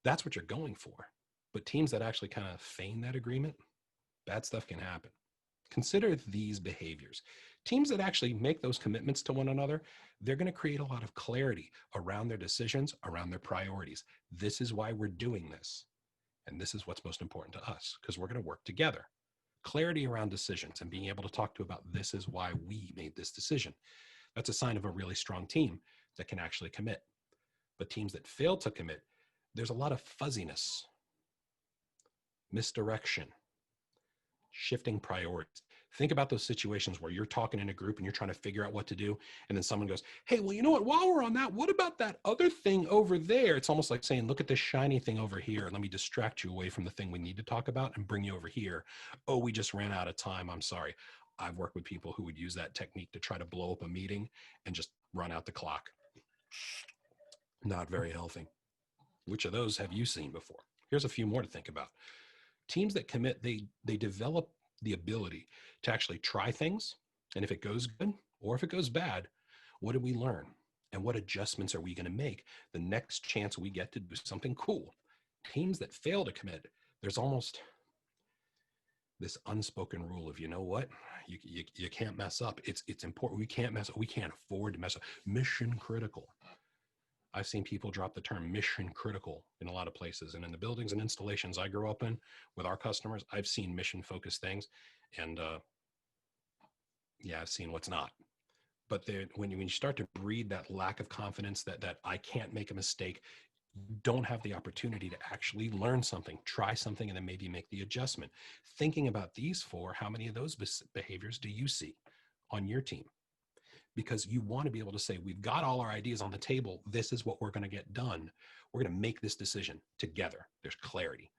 B: That's what you're going for. But teams that actually kind of feign that agreement, bad stuff can happen. Consider these behaviors. Teams that actually make those commitments to one another, they're going to create a lot of clarity around their decisions, around their priorities. This is why we're doing this. And this is what's most important to us, because we're going to work together. Clarity around decisions and being able to talk to about this is why we made this decision. That's a sign of a really strong team that can actually commit. But teams that fail to commit, there's a lot of fuzziness, misdirection, shifting priorities. Think about those situations where you're talking in a group and you're trying to figure out what to do. And then someone goes, "Hey, well, you know what? While we're on that, what about that other thing over there?" It's almost like saying, "Look at this shiny thing over here. Let me distract you away from the thing we need to talk about and bring you over here. Oh, we just ran out of time. I'm sorry." I've worked with people who would use that technique to try to blow up a meeting and just run out the clock. Not very healthy. Which of those have you seen before? Here's a few more to think about. Teams that commit, they develop the ability to actually try things. And if it goes good or if it goes bad, what did we learn? And what adjustments are we going to make the next chance we get to do something cool? Teams that fail to commit, there's almost this unspoken rule of, you know what, you can't mess up. It's important. We can't mess up. We can't afford to mess up. Mission critical. I've seen people drop the term mission critical in a lot of places. And in the buildings and installations I grew up in with our customers, I've seen mission focused things. And I've seen what's not. But when you start to breed that lack of confidence that I can't make a mistake, you don't have the opportunity to actually learn something, try something, and then maybe make the adjustment. Thinking about these four, how many of those behaviors do you see on your team? Because you want to be able to say, we've got all our ideas on the table. This is what we're going to get done. We're going to make this decision together. There's clarity.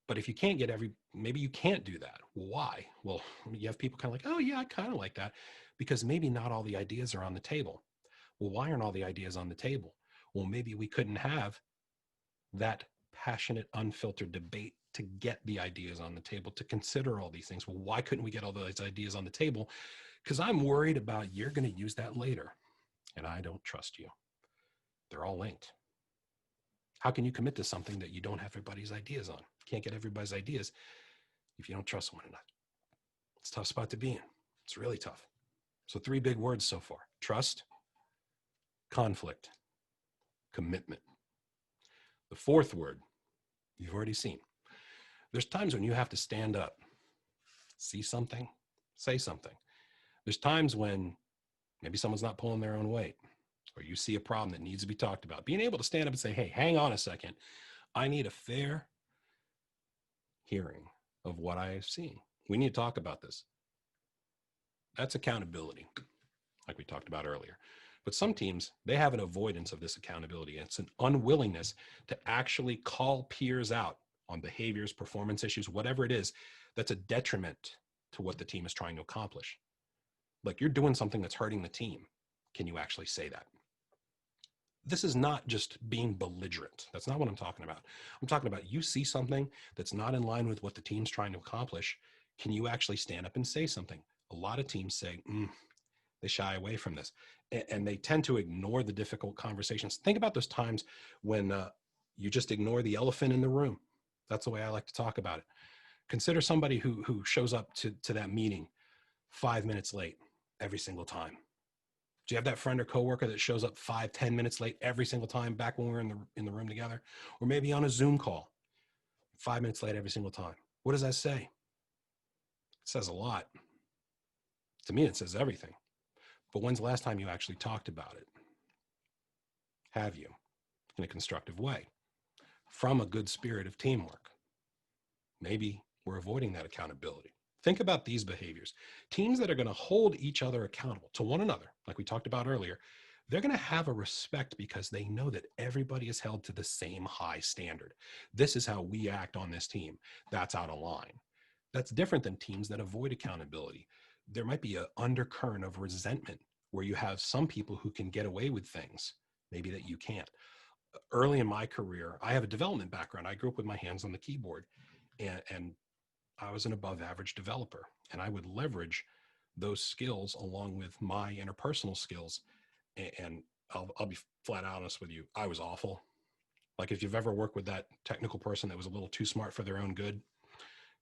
B: But if you can't get maybe you can't do that. Why? Well, you have people kind of like, "Oh yeah, I kind of like that," because maybe not all the ideas are on the table. Well, why aren't all the ideas on the table? Well, maybe we couldn't have that passionate, unfiltered debate to get the ideas on the table, to consider all these things. Well, why couldn't we get all those ideas on the table? Because I'm worried about you're going to use that later, and I don't trust you. They're all linked. How can you commit to something that you don't have everybody's ideas on? You can't get everybody's ideas if you don't trust one another. It's a tough spot to be in. It's really tough. So 3 big words so far: trust, conflict, commitment. The 4th word, you've already seen. There's times when you have to stand up, see something, say something. There's times when maybe someone's not pulling their own weight, or you see a problem that needs to be talked about. Being able to stand up and say, "Hey, hang on a second. I need a fair hearing of what I have seen. We need to talk about this." That's accountability, like we talked about earlier. But some teams, they have an avoidance of this accountability. It's an unwillingness to actually call peers out on behaviors, performance issues, whatever it is, that's a detriment to what the team is trying to accomplish. Like, you're doing something that's hurting the team. Can you actually say that? This is not just being belligerent. That's not what I'm talking about. I'm talking about you see something that's not in line with what the team's trying to accomplish. Can you actually stand up and say something? A lot of teams say, they shy away from this, and they tend to ignore the difficult conversations. Think about those times when you just ignore the elephant in the room. That's the way I like to talk about it. Consider somebody who shows up to that meeting 5 minutes late every single time. Do you have that friend or coworker that shows up 5-10 minutes late every single time back when we were in the room together? Or maybe on a Zoom call, 5 minutes late every single time. What does that say? It says a lot. To me, it says everything. But when's the last time you actually talked about it? Have you? In a constructive way, from a good spirit of teamwork? Maybe we're avoiding that accountability. Think about these behaviors. Teams that are going to hold each other accountable to one another, like we talked about earlier, they're going to have a respect because they know that everybody is held to the same high standard. This is how we act on this team. That's out of line. That's different than teams that avoid accountability. There might be an undercurrent of resentment where you have some people who can get away with things, maybe that you can't. Early in my career, I have a development background. I grew up with my hands on the keyboard, and I was an above average developer, and I would leverage those skills along with my interpersonal skills. And I'll be flat honest with you. I was awful. Like, if you've ever worked with that technical person that was a little too smart for their own good,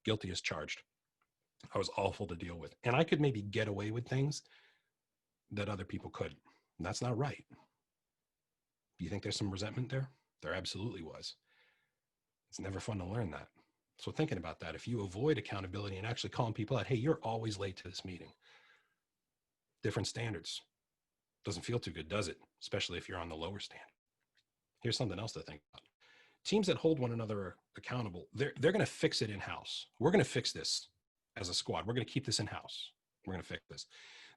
B: guilty as charged. I was awful to deal with. And I could maybe get away with things that other people couldn't. And that's not right. Do you think there's some resentment there? There absolutely was. It's never fun to learn that. So thinking about that, if you avoid accountability and actually calling people out, hey, you're always late to this meeting. Different standards. Doesn't feel too good, does it? Especially if you're on the lower standard. Here's something else to think about. Teams that hold one another accountable, they're going to fix it in-house. We're going to fix this as a squad. We're going to keep this in-house. We're going to fix this.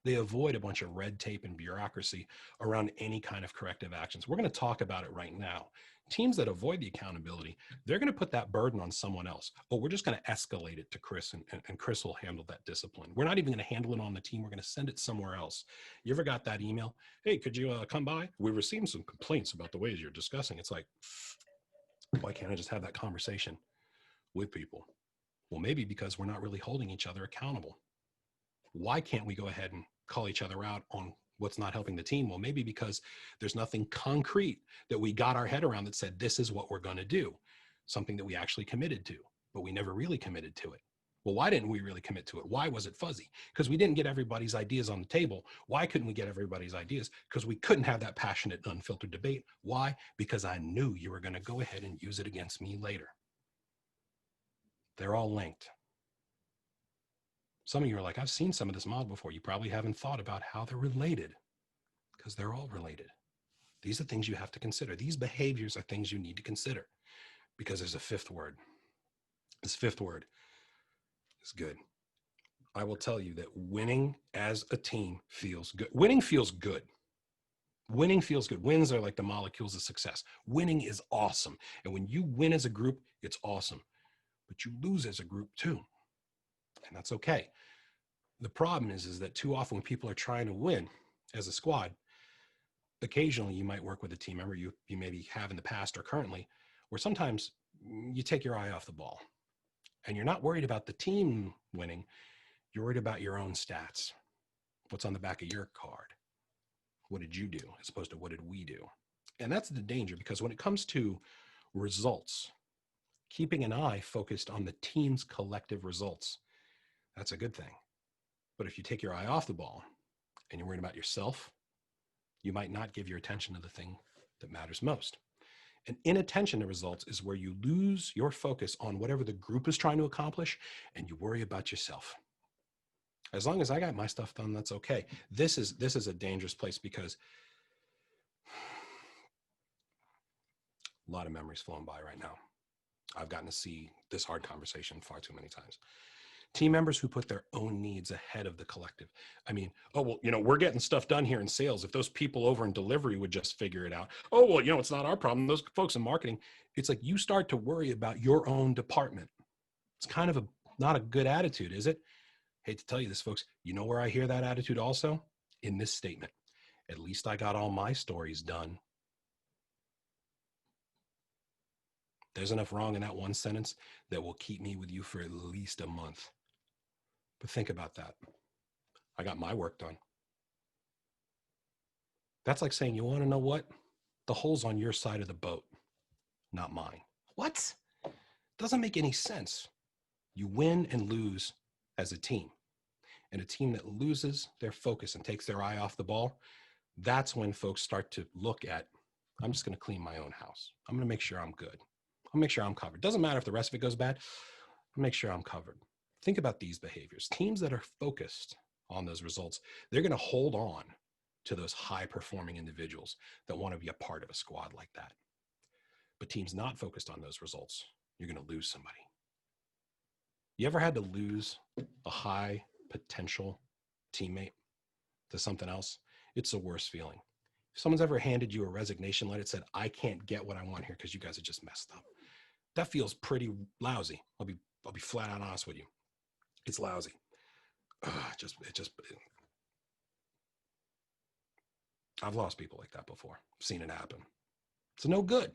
B: They avoid a bunch of red tape and bureaucracy around any kind of corrective actions. We're going to talk about it right now. Teams that avoid the accountability, they're going to put that burden on someone else. Oh, we're just going to escalate it to Chris, and Chris will handle that discipline. We're not even going to handle it on the team. We're going to send it somewhere else. You ever got that email? Hey, could you come by? We received some complaints about the ways you're discussing. It's like, why can't I just have that conversation with people? Well, maybe because we're not really holding each other accountable. Why can't we go ahead and call each other out on what's not helping the team? Well, maybe because there's nothing concrete that we got our head around that said, this is what we're going to do, something that we actually committed to, but we never really committed to it. Well, why didn't we really commit to it? Why was it fuzzy? Because we didn't get everybody's ideas on the table. Why couldn't we get everybody's ideas? Because we couldn't have that passionate, unfiltered debate. Why? Because I knew you were going to go ahead and use it against me later. They're all linked. Some of you are like, I've seen some of this model before. You probably haven't thought about how they're related, because they're all related. These are things you have to consider. These behaviors are things you need to consider, because there's a fifth word. This fifth word is good. I will tell you that winning as a team feels good. Winning feels good. Winning feels good. Wins are like the molecules of success. Winning is awesome. And when you win as a group, it's awesome. But you lose as a group too. And that's okay. The problem is that too often when people are trying to win as a squad, occasionally you might work with a team member you maybe have in the past or currently, where sometimes you take your eye off the ball and you're not worried about the team winning. You're worried about your own stats. What's on the back of your card? What did you do as opposed to what did we do? And that's the danger, because when it comes to results, keeping an eye focused on the team's collective results, that's a good thing. But if you take your eye off the ball and you're worried about yourself, you might not give your attention to the thing that matters most. And inattention to results is where you lose your focus on whatever the group is trying to accomplish and you worry about yourself. As long as I got my stuff done, that's okay. This is a dangerous place, because a lot of memories flowing by right now. I've gotten to see this hard conversation far too many times. Team members who put their own needs ahead of the collective. I mean, oh, well, we're getting stuff done here in sales. If those people over in delivery would just figure it out. Oh, well, it's not our problem. Those folks in marketing. It's like you start to worry about your own department. It's kind of not a good attitude, is it? Hate to tell you this, folks. You know where I hear that attitude also? In this statement. At least I got all my stories done. There's enough wrong in that one sentence that will keep me with you for at least a month. But think about that. I got my work done. That's like saying, you want to know what? The hole's on your side of the boat, not mine. What? Doesn't make any sense. You win and lose as a team. And a team that loses their focus and takes their eye off the ball, that's when folks start to look at, I'm just going to clean my own house. I'm going to make sure I'm good. I'll make sure I'm covered. Doesn't matter if the rest of it goes bad. I'll make sure I'm covered. Think about these behaviors. Teams that are focused on those results, they're going to hold on to those high-performing individuals that want to be a part of a squad like that. But teams not focused on those results, you're going to lose somebody. You ever had to lose a high potential teammate to something else? It's the worst feeling. If someone's ever handed you a resignation letter that said, I can't get what I want here because you guys are just messed up, that feels pretty lousy. I'll be flat out honest with you. It's lousy. I've lost people like that before. I've seen it happen. It's no good.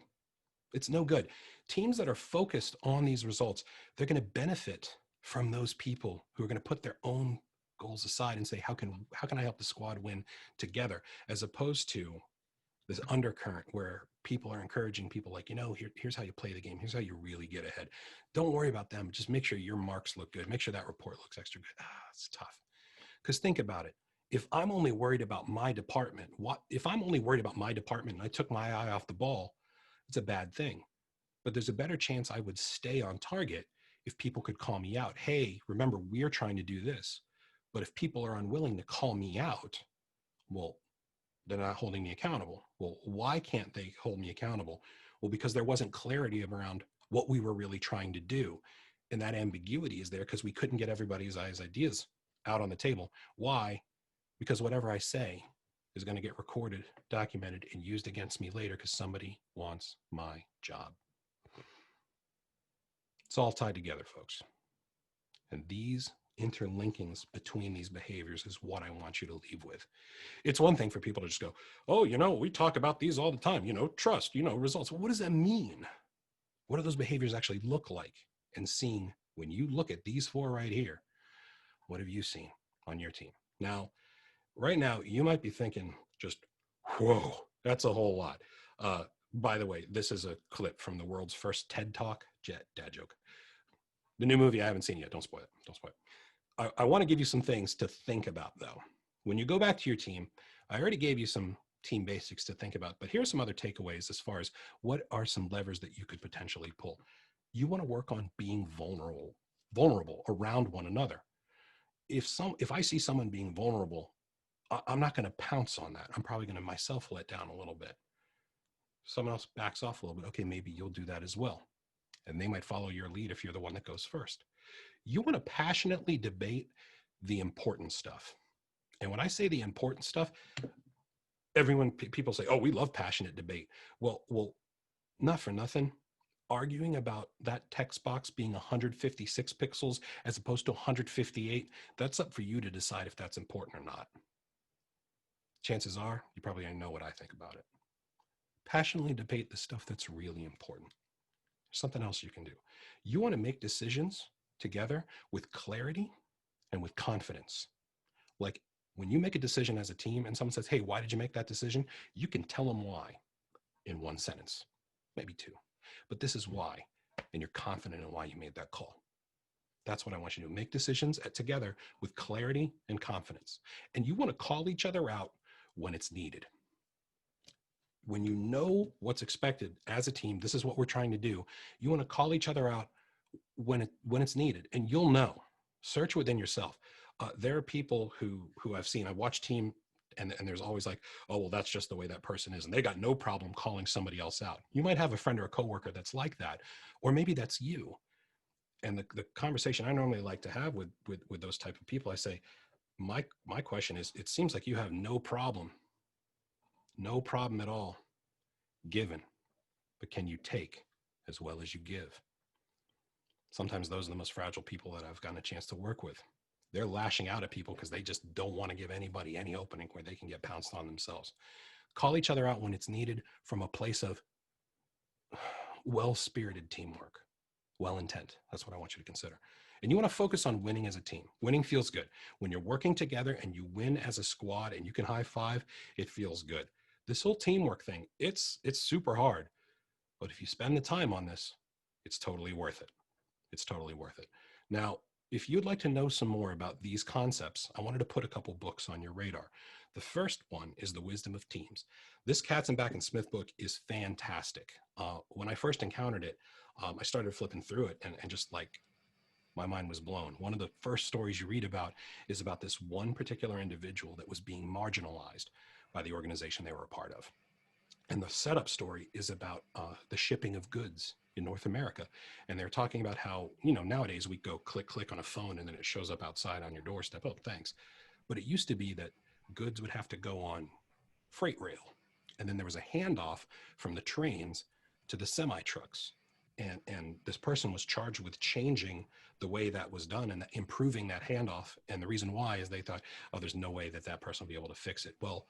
B: It's no good. Teams that are focused on these results, they're going to benefit from those people who are going to put their own goals aside and say, how can I help the squad win together, as opposed to this undercurrent where people are encouraging people like, here's how you play the game. Here's how you really get ahead. Don't worry about them. Just make sure your marks look good. Make sure that report looks extra good. It's tough. Because think about it. If I'm only worried about my department, if I'm only worried about my department and I took my eye off the ball, it's a bad thing. But there's a better chance I would stay on target if people could call me out. Hey, remember, we're trying to do this. But if people are unwilling to call me out, well, they're not holding me accountable. Well, why can't they hold me accountable? Well, because there wasn't clarity around what we were really trying to do. And that ambiguity is there because we couldn't get everybody's ideas out on the table. Why? Because whatever I say is going to get recorded, documented, and used against me later because somebody wants my job. It's all tied together, folks. And these interlinkings between these behaviors is what I want you to leave with. It's one thing for people to just go, oh, we talk about these all the time, trust, results. What does that mean? What do those behaviors actually look like? And seeing, when you look at these 4 right here, what have you seen on your team? Now, right now, you might be thinking just, whoa, that's a whole lot. By the way, this is a clip from the world's first TED Talk. Dad joke. The new movie I haven't seen yet. Don't spoil it. I want to give you some things to think about, though. When you go back to your team, I already gave you some team basics to think about, but here's some other takeaways as far as what are some levers that you could potentially pull. You want to work on being vulnerable around one another. If I see someone being vulnerable, I'm not going to pounce on that. I'm probably going to myself let down a little bit. Someone else backs off a little bit. Okay, maybe you'll do that as well. And they might follow your lead if you're the one that goes first. You want to passionately debate the important stuff. And when I say the important stuff, people say, oh, we love passionate debate. Well, not for nothing. Arguing about that text box being 156 pixels as opposed to 158, that's up for you to decide if that's important or not. Chances are you probably already know what I think about it. Passionately debate the stuff that's really important. Something else you can do. You want to make decisions together with clarity and with confidence. Like when you make a decision as a team and someone says, hey, why did you make that decision? You can tell them why in 1 sentence, maybe 2. But this is why, and you're confident in why you made that call. That's what I want you to do. Make decisions together with clarity and confidence. And you want to call each other out when it's needed. When you know what's expected as a team, this is what we're trying to do. You want to call each other out when it's needed, and you'll know. Search within yourself. There are people who I've seen. I watch team, and there's always like, oh, well, that's just the way that person is, and they got no problem calling somebody else out. You might have a friend or a coworker that's like that, or maybe that's you. And the conversation I normally like to have with those type of people, I say, my question is, it seems like you have no problem at all giving, but can you take as well as you give? Sometimes those are the most fragile people that I've gotten a chance to work with. They're lashing out at people because they just don't want to give anybody any opening where they can get pounced on themselves. Call each other out when it's needed from a place of well-spirited teamwork, well-intent. That's what I want you to consider. And you want to focus on winning as a team. Winning feels good. When you're working together and you win as a squad and you can high five, it feels good. This whole teamwork thing, it's super hard. But if you spend the time on this, it's totally worth it. It's totally worth it. Now, if you'd like to know some more about these concepts, I wanted to put a couple books on your radar. The first one is The Wisdom of Teams. This Katzenbach and Smith book is fantastic. When I first encountered it, I started flipping through it and just like my mind was blown. One of the first stories you read about is about this one particular individual that was being marginalized by the organization they were a part of. And the setup story is about the shipping of goods in North America. And they're talking about how, nowadays we go click on a phone and then it shows up outside on your doorstep. Oh, thanks. But it used to be that goods would have to go on freight rail. And then there was a handoff from the trains to the semi trucks. And this person was charged with changing the way that was done and improving that handoff. And the reason why is they thought, oh, there's no way that that person will be able to fix it. Well,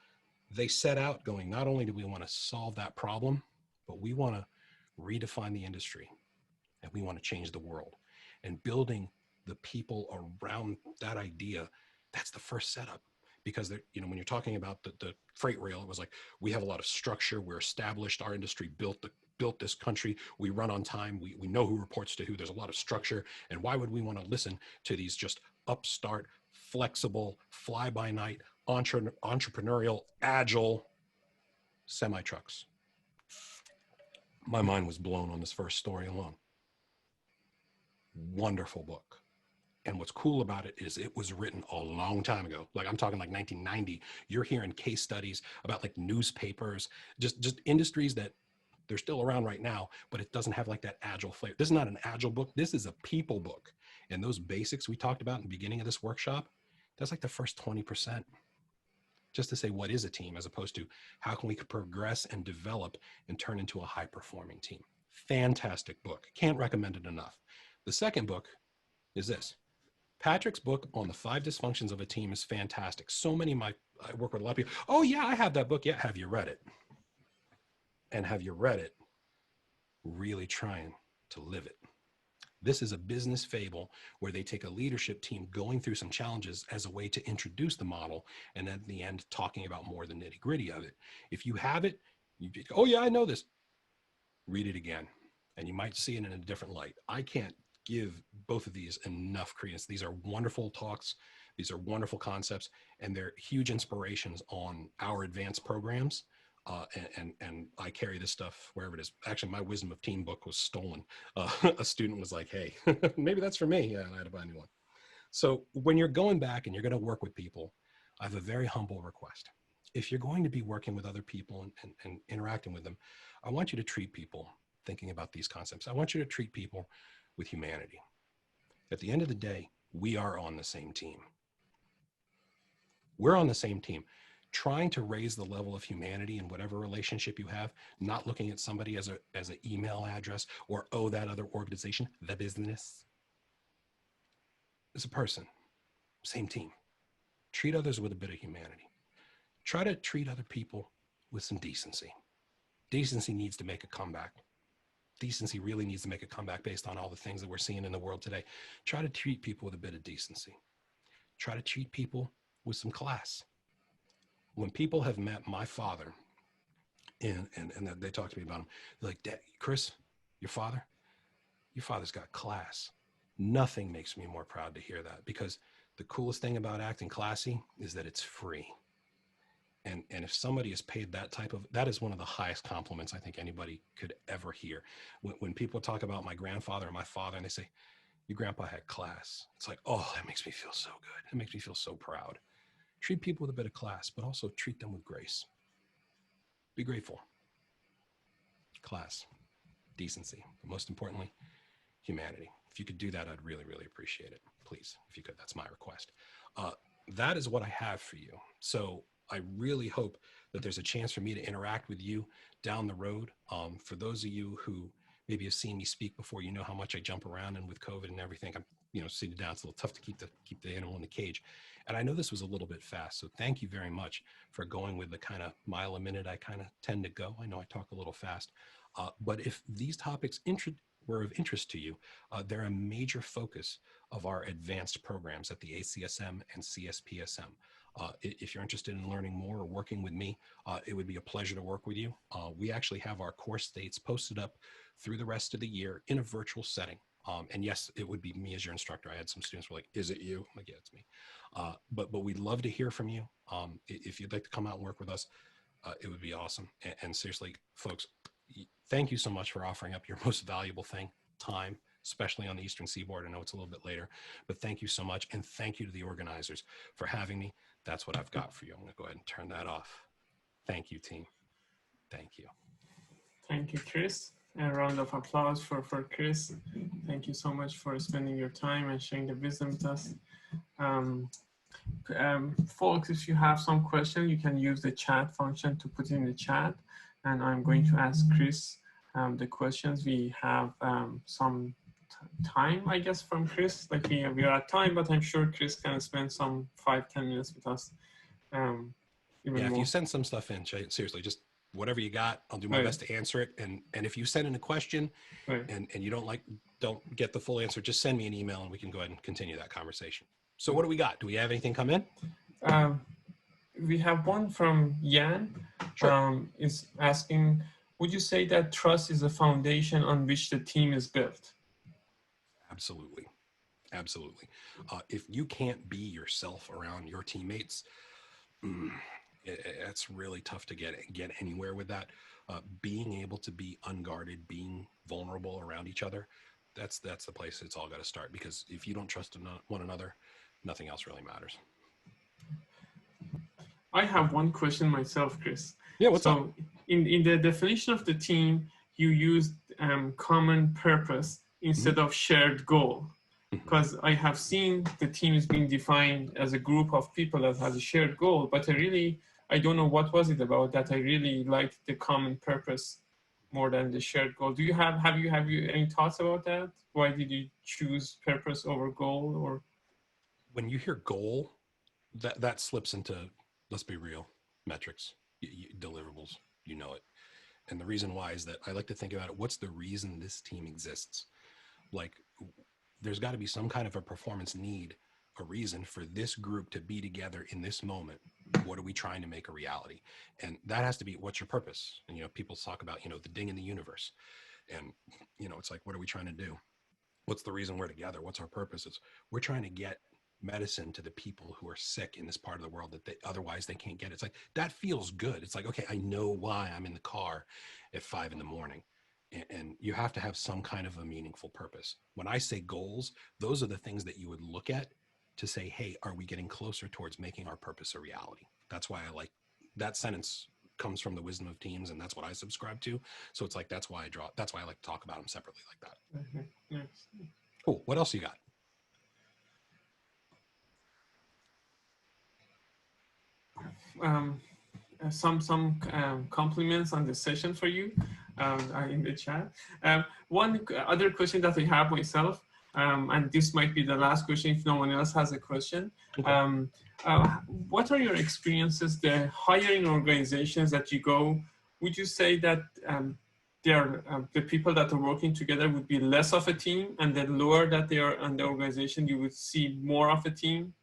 B: they set out going, not only do we want to solve that problem, but we want to redefine the industry and we want to change the world. And building the people around that idea, that's the first setup. Because when you're talking about the freight rail, it was like, we have a lot of structure, we're established, our industry built this country, we run on time, we know who reports to who, there's a lot of structure. And why would we want to listen to these just upstart, flexible, fly-by-night, entrepreneurial, agile semi trucks? My mind was blown on this first story alone. Wonderful book. And what's cool about it is it was written a long time ago. Like I'm talking like 1990. You're hearing case studies about like newspapers, just industries that they're still around right now, but it doesn't have like that agile flavor. This is not an agile book. This is a people book. And those basics we talked about in the beginning of this workshop, that's like the first 20%. Just to say, what is a team, as opposed to how can we progress and develop and turn into a high performing team. Fantastic book. Can't recommend it enough. The second book is this. Patrick's book on the 5 dysfunctions of a team is fantastic. So many I work with a lot of people. Oh yeah, I have that book. Yeah. Have you read it? And have you read it really trying to live it? This is a business fable where they take a leadership team going through some challenges as a way to introduce the model, and at the end talking about more the nitty gritty of it. If you have it, oh yeah, I know this. Read it again, and you might see it in a different light. I can't give both of these enough credence. These are wonderful talks. These are wonderful concepts, and they're huge inspirations on our advanced programs. And I carry this stuff wherever it is. Actually, my Wisdom of Team book was stolen. A student was like, hey, maybe that's for me. Yeah, and I had to buy a new one. So when you're going back and you're going to work with people, I have a very humble request. If you're going to be working with other people and interacting with them, I want you to treat people, thinking about these concepts, I want you to treat people with humanity. At the end of the day, we are on the same team. We're on the same team. Trying to raise the level of humanity in whatever relationship you have, not looking at somebody as an email address or, oh, that other organization, the business. It's a person, same team. Treat others with a bit of humanity. Try to treat other people with some decency. Decency needs to make a comeback. Decency really needs to make a comeback based on all the things that we're seeing in the world today. Try to treat people with a bit of decency. Try to treat people with some class. When people have met my father and they talk to me about him, they're like, Dad, Chris, your father's got class. Nothing makes me more proud to hear that, because the coolest thing about acting classy is that it's free. And if somebody is paid that is one of the highest compliments I think anybody could ever hear. When people talk about my grandfather and my father and they say, your grandpa had class, it's like, oh, that makes me feel so good. It makes me feel so proud. Treat people with a bit of class, but also treat them with grace. Be grateful. Class, decency, but most importantly, humanity. If you could do that, I'd really, really appreciate it. Please, if you could, that's my request. That is what I have for you. So I really hope that there's a chance for me to interact with you down the road. For those of you who maybe have seen me speak before, you know how much I jump around, and with COVID and everything, I'm seated down. It's a little tough to keep the animal in the cage. And I know this was a little bit fast, so thank you very much for going with the kind of mile a minute I kind of tend to go. I know I talk a little fast, but if these topics were of interest to you, they're a major focus of our advanced programs at the ACSM and CSPSM. If you're interested in learning more or working with me, it would be a pleasure to work with you. We actually have our course dates posted up through the rest of the year in a virtual setting. And yes, it would be me as your instructor. I had some students who were like, is it you? I'm like, yeah, it's me. But we'd love to hear from you. If you'd like to come out and work with us, it would be awesome. And seriously, folks, thank you so much for offering up your most valuable thing, time, especially on the Eastern Seaboard. I know it's a little bit later, but thank you so much. And thank you to the organizers for having me. That's what I've got for you. I'm going to go ahead and turn that off. Thank you, team. Thank you.
A: Thank you, Chris. A round of applause for Chris. Thank you so much for spending your time and sharing the wisdom with us. Folks, if you have some question, you can use the chat function to put in the chat. And I'm going to ask Chris the questions. We have some time, I guess, from Chris. Like we are at time, but I'm sure Chris can spend some 5-10 minutes with us. Even
B: Yeah, if
A: more.
B: you send some stuff in, seriously, just whatever you got, I'll do my best to answer it. And if you send in a question and you don't get the full answer, just send me an email and we can go ahead and continue that conversation. So what do we got? Do we have anything come in?
A: We have one from Yan.
B: Sure.
A: Is asking, would you say that trust is a foundation on which the team is built?
B: Absolutely. Absolutely. If you can't be yourself around your teammates, it's really tough to get anywhere with that. Being able to be unguarded, being vulnerable around each other, that's the place it's all got to start. Because if you don't trust one another, nothing else really matters.
A: I have one question myself, Chris.
B: Yeah, what's up?
A: In the definition of the team, you used common purpose instead of shared goal. Because I have seen the team is being defined as a group of people that has a shared goal, but I don't know what was it about that I really liked the common purpose more than the shared goal. Do you have you any thoughts about that? Why did you choose purpose over goal? Or
B: when you hear goal, that slips into, let's be real, metrics, deliverables, you know it. And the reason why is that I like to think about it. What's the reason this team exists? Like, there's got to be some kind of a performance need, a reason for this group to be together in this moment. What are we trying to make a reality? And that has to be, what's your purpose? And, people talk about, the ding in the universe. And, it's like, what are we trying to do? What's the reason we're together? What's our purpose? We're trying to get medicine to the people who are sick in this part of the world that otherwise they can't get. It's like, that feels good. It's like, okay, I know why I'm in the car at 5 a.m. And you have to have some kind of a meaningful purpose. When I say goals, those are the things that you would look at to say, hey, are we getting closer towards making our purpose a reality? That's why I like that sentence comes from the wisdom of teams, and that's what I subscribe to. So it's like, that's why I like to talk about them separately like that.
A: Yes.
B: Cool. What else you got?
A: Some compliments on the session for you in the chat. One other question that I have myself, and this might be the last question if no one else has a question. Okay. What are your experiences, the hiring organizations that you go, would you say that the people that are working together would be less of a team, and the lower that they are in the organization, you would see more of a team?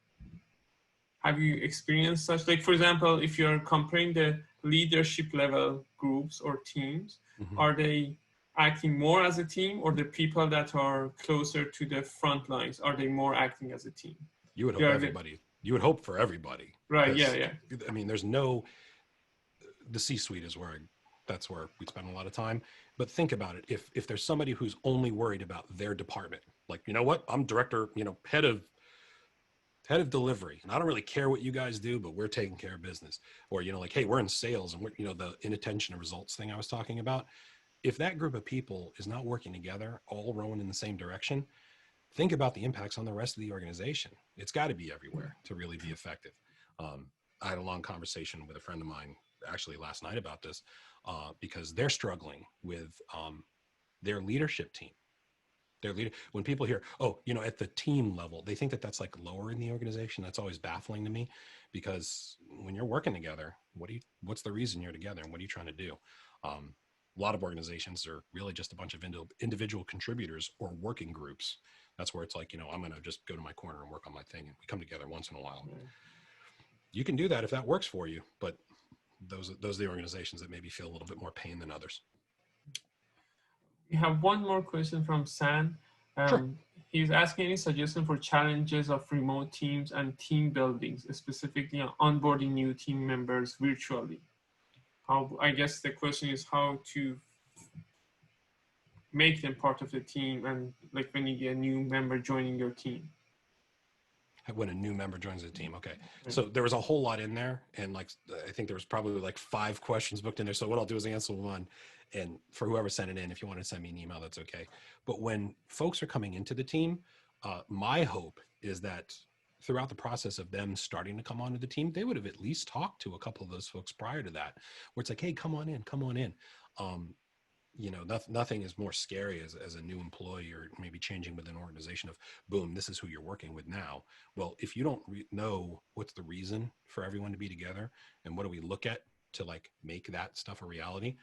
A: Have you experienced such? Like, for example, if you're comparing the leadership level groups or teams, are they acting more as a team, or the people that are closer to the front lines, are they more acting as a team?
B: You would hope you would hope for everybody.
A: Right, yeah.
B: I mean, the C-suite is that's where we spend a lot of time. But think about it. If there's somebody who's only worried about their department, like, you know what, I'm director, head of delivery, and I don't really care what you guys do, but we're taking care of business. Or, like, hey, we're in sales, and we're, the inattention to results thing I was talking about. If that group of people is not working together, all rowing in the same direction, think about the impacts on the rest of the organization. It's got to be everywhere to really be effective. I had a long conversation with a friend of mine actually last night about this because they're struggling with their leadership team. When people hear, at the team level, they think that that's like lower in the organization. That's always baffling to me, because when you're working together, what's the reason you're together, and what are you trying to do? A lot of organizations are really just a bunch of individual contributors or working groups. That's where it's like, I'm going to just go to my corner and work on my thing, and we come together once in a while. You can do that if that works for you, but those are the organizations that maybe feel a little bit more pain than others.
A: We have one more question from San.
B: Sure.
A: He's asking any suggestion for challenges of remote teams and team buildings, specifically on onboarding new team members virtually. I guess the question is how to make them part of the team, and like when you get a new member joining your team.
B: When a new member joins the team. Okay. So there was a whole lot in there. And I think there was probably like 5 questions booked in there. So what I'll do is answer one. And for whoever sent it in, if you want to send me an email, that's okay. But when folks are coming into the team, my hope is that throughout the process of them starting to come onto the team, they would have at least talked to a couple of those folks prior to that, where it's like, hey, come on in, come on in. Nothing is more scary as a new employee or maybe changing with an organization of boom, this is who you're working with now. Well, if you don't know what's the reason for everyone to be together and what do we look at to like make that stuff a reality,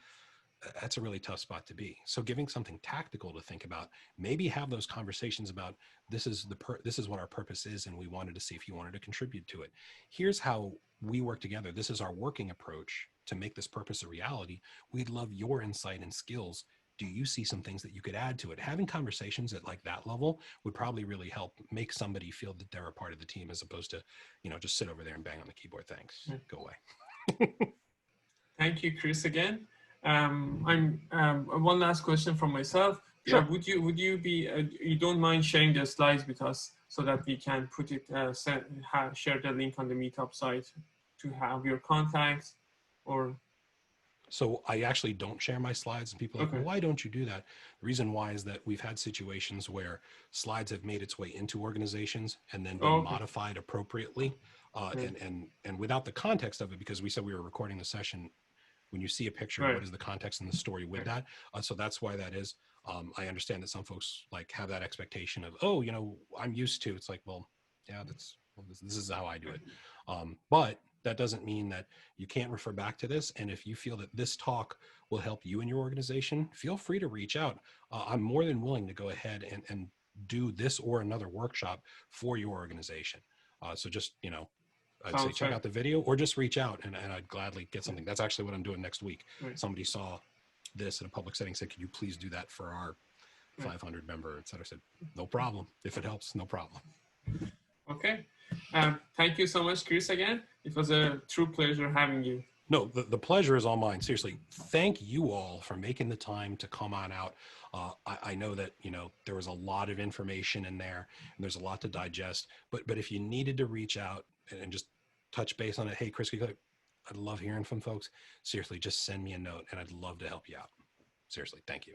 B: that's a really tough spot to be. So giving something tactical to think about, maybe have those conversations about this is what our purpose is, and we wanted to see if you wanted to contribute to it. Here's how we work together. This is our working approach to make this purpose a reality. We'd love your insight and skills. Do you see some things that you could add to it? Having conversations at like that level would probably really help make somebody feel that they're a part of the team, as opposed to, just sit over there and bang on the keyboard. Thanks. Go away.
A: Thank you, Chris, again. I'm one last question from myself.
B: Sure.
A: Would you be you don't mind sharing the slides with us so that we can put it share the link on the meetup site to have your contacts? Or
B: so I actually don't share my slides, and people are like, well, why don't you do that? The reason why is that we've had situations where slides have made its way into organizations and then been modified appropriately, and without the context of it, because we said we were recording the session. When you see a picture, what is the context and the story with that? So that's why that is. I understand that some folks like have that expectation of, I'm used to. It's like, well, yeah, this is how I do it. But that doesn't mean that you can't refer back to this. And if you feel that this talk will help you in your organization, feel free to reach out. I'm more than willing to go ahead and do this or another workshop for your organization. So just, I'd say check out the video or just reach out, and I'd gladly get something. That's actually what I'm doing next week. Somebody saw this in a public setting, said, could you please do that for our 500 member, et cetera. I said, no problem. If it helps, no problem.
A: Okay. Thank you so much, Chris, again. It was a true pleasure having you.
B: No, the pleasure is all mine. Seriously, thank you all for making the time to come on out. I know that, there was a lot of information in there and there's a lot to digest, but if you needed to reach out and just touch base on it, hey, Chris, I'd love hearing from folks. Seriously, just send me a note and I'd love to help you out. Seriously, thank you.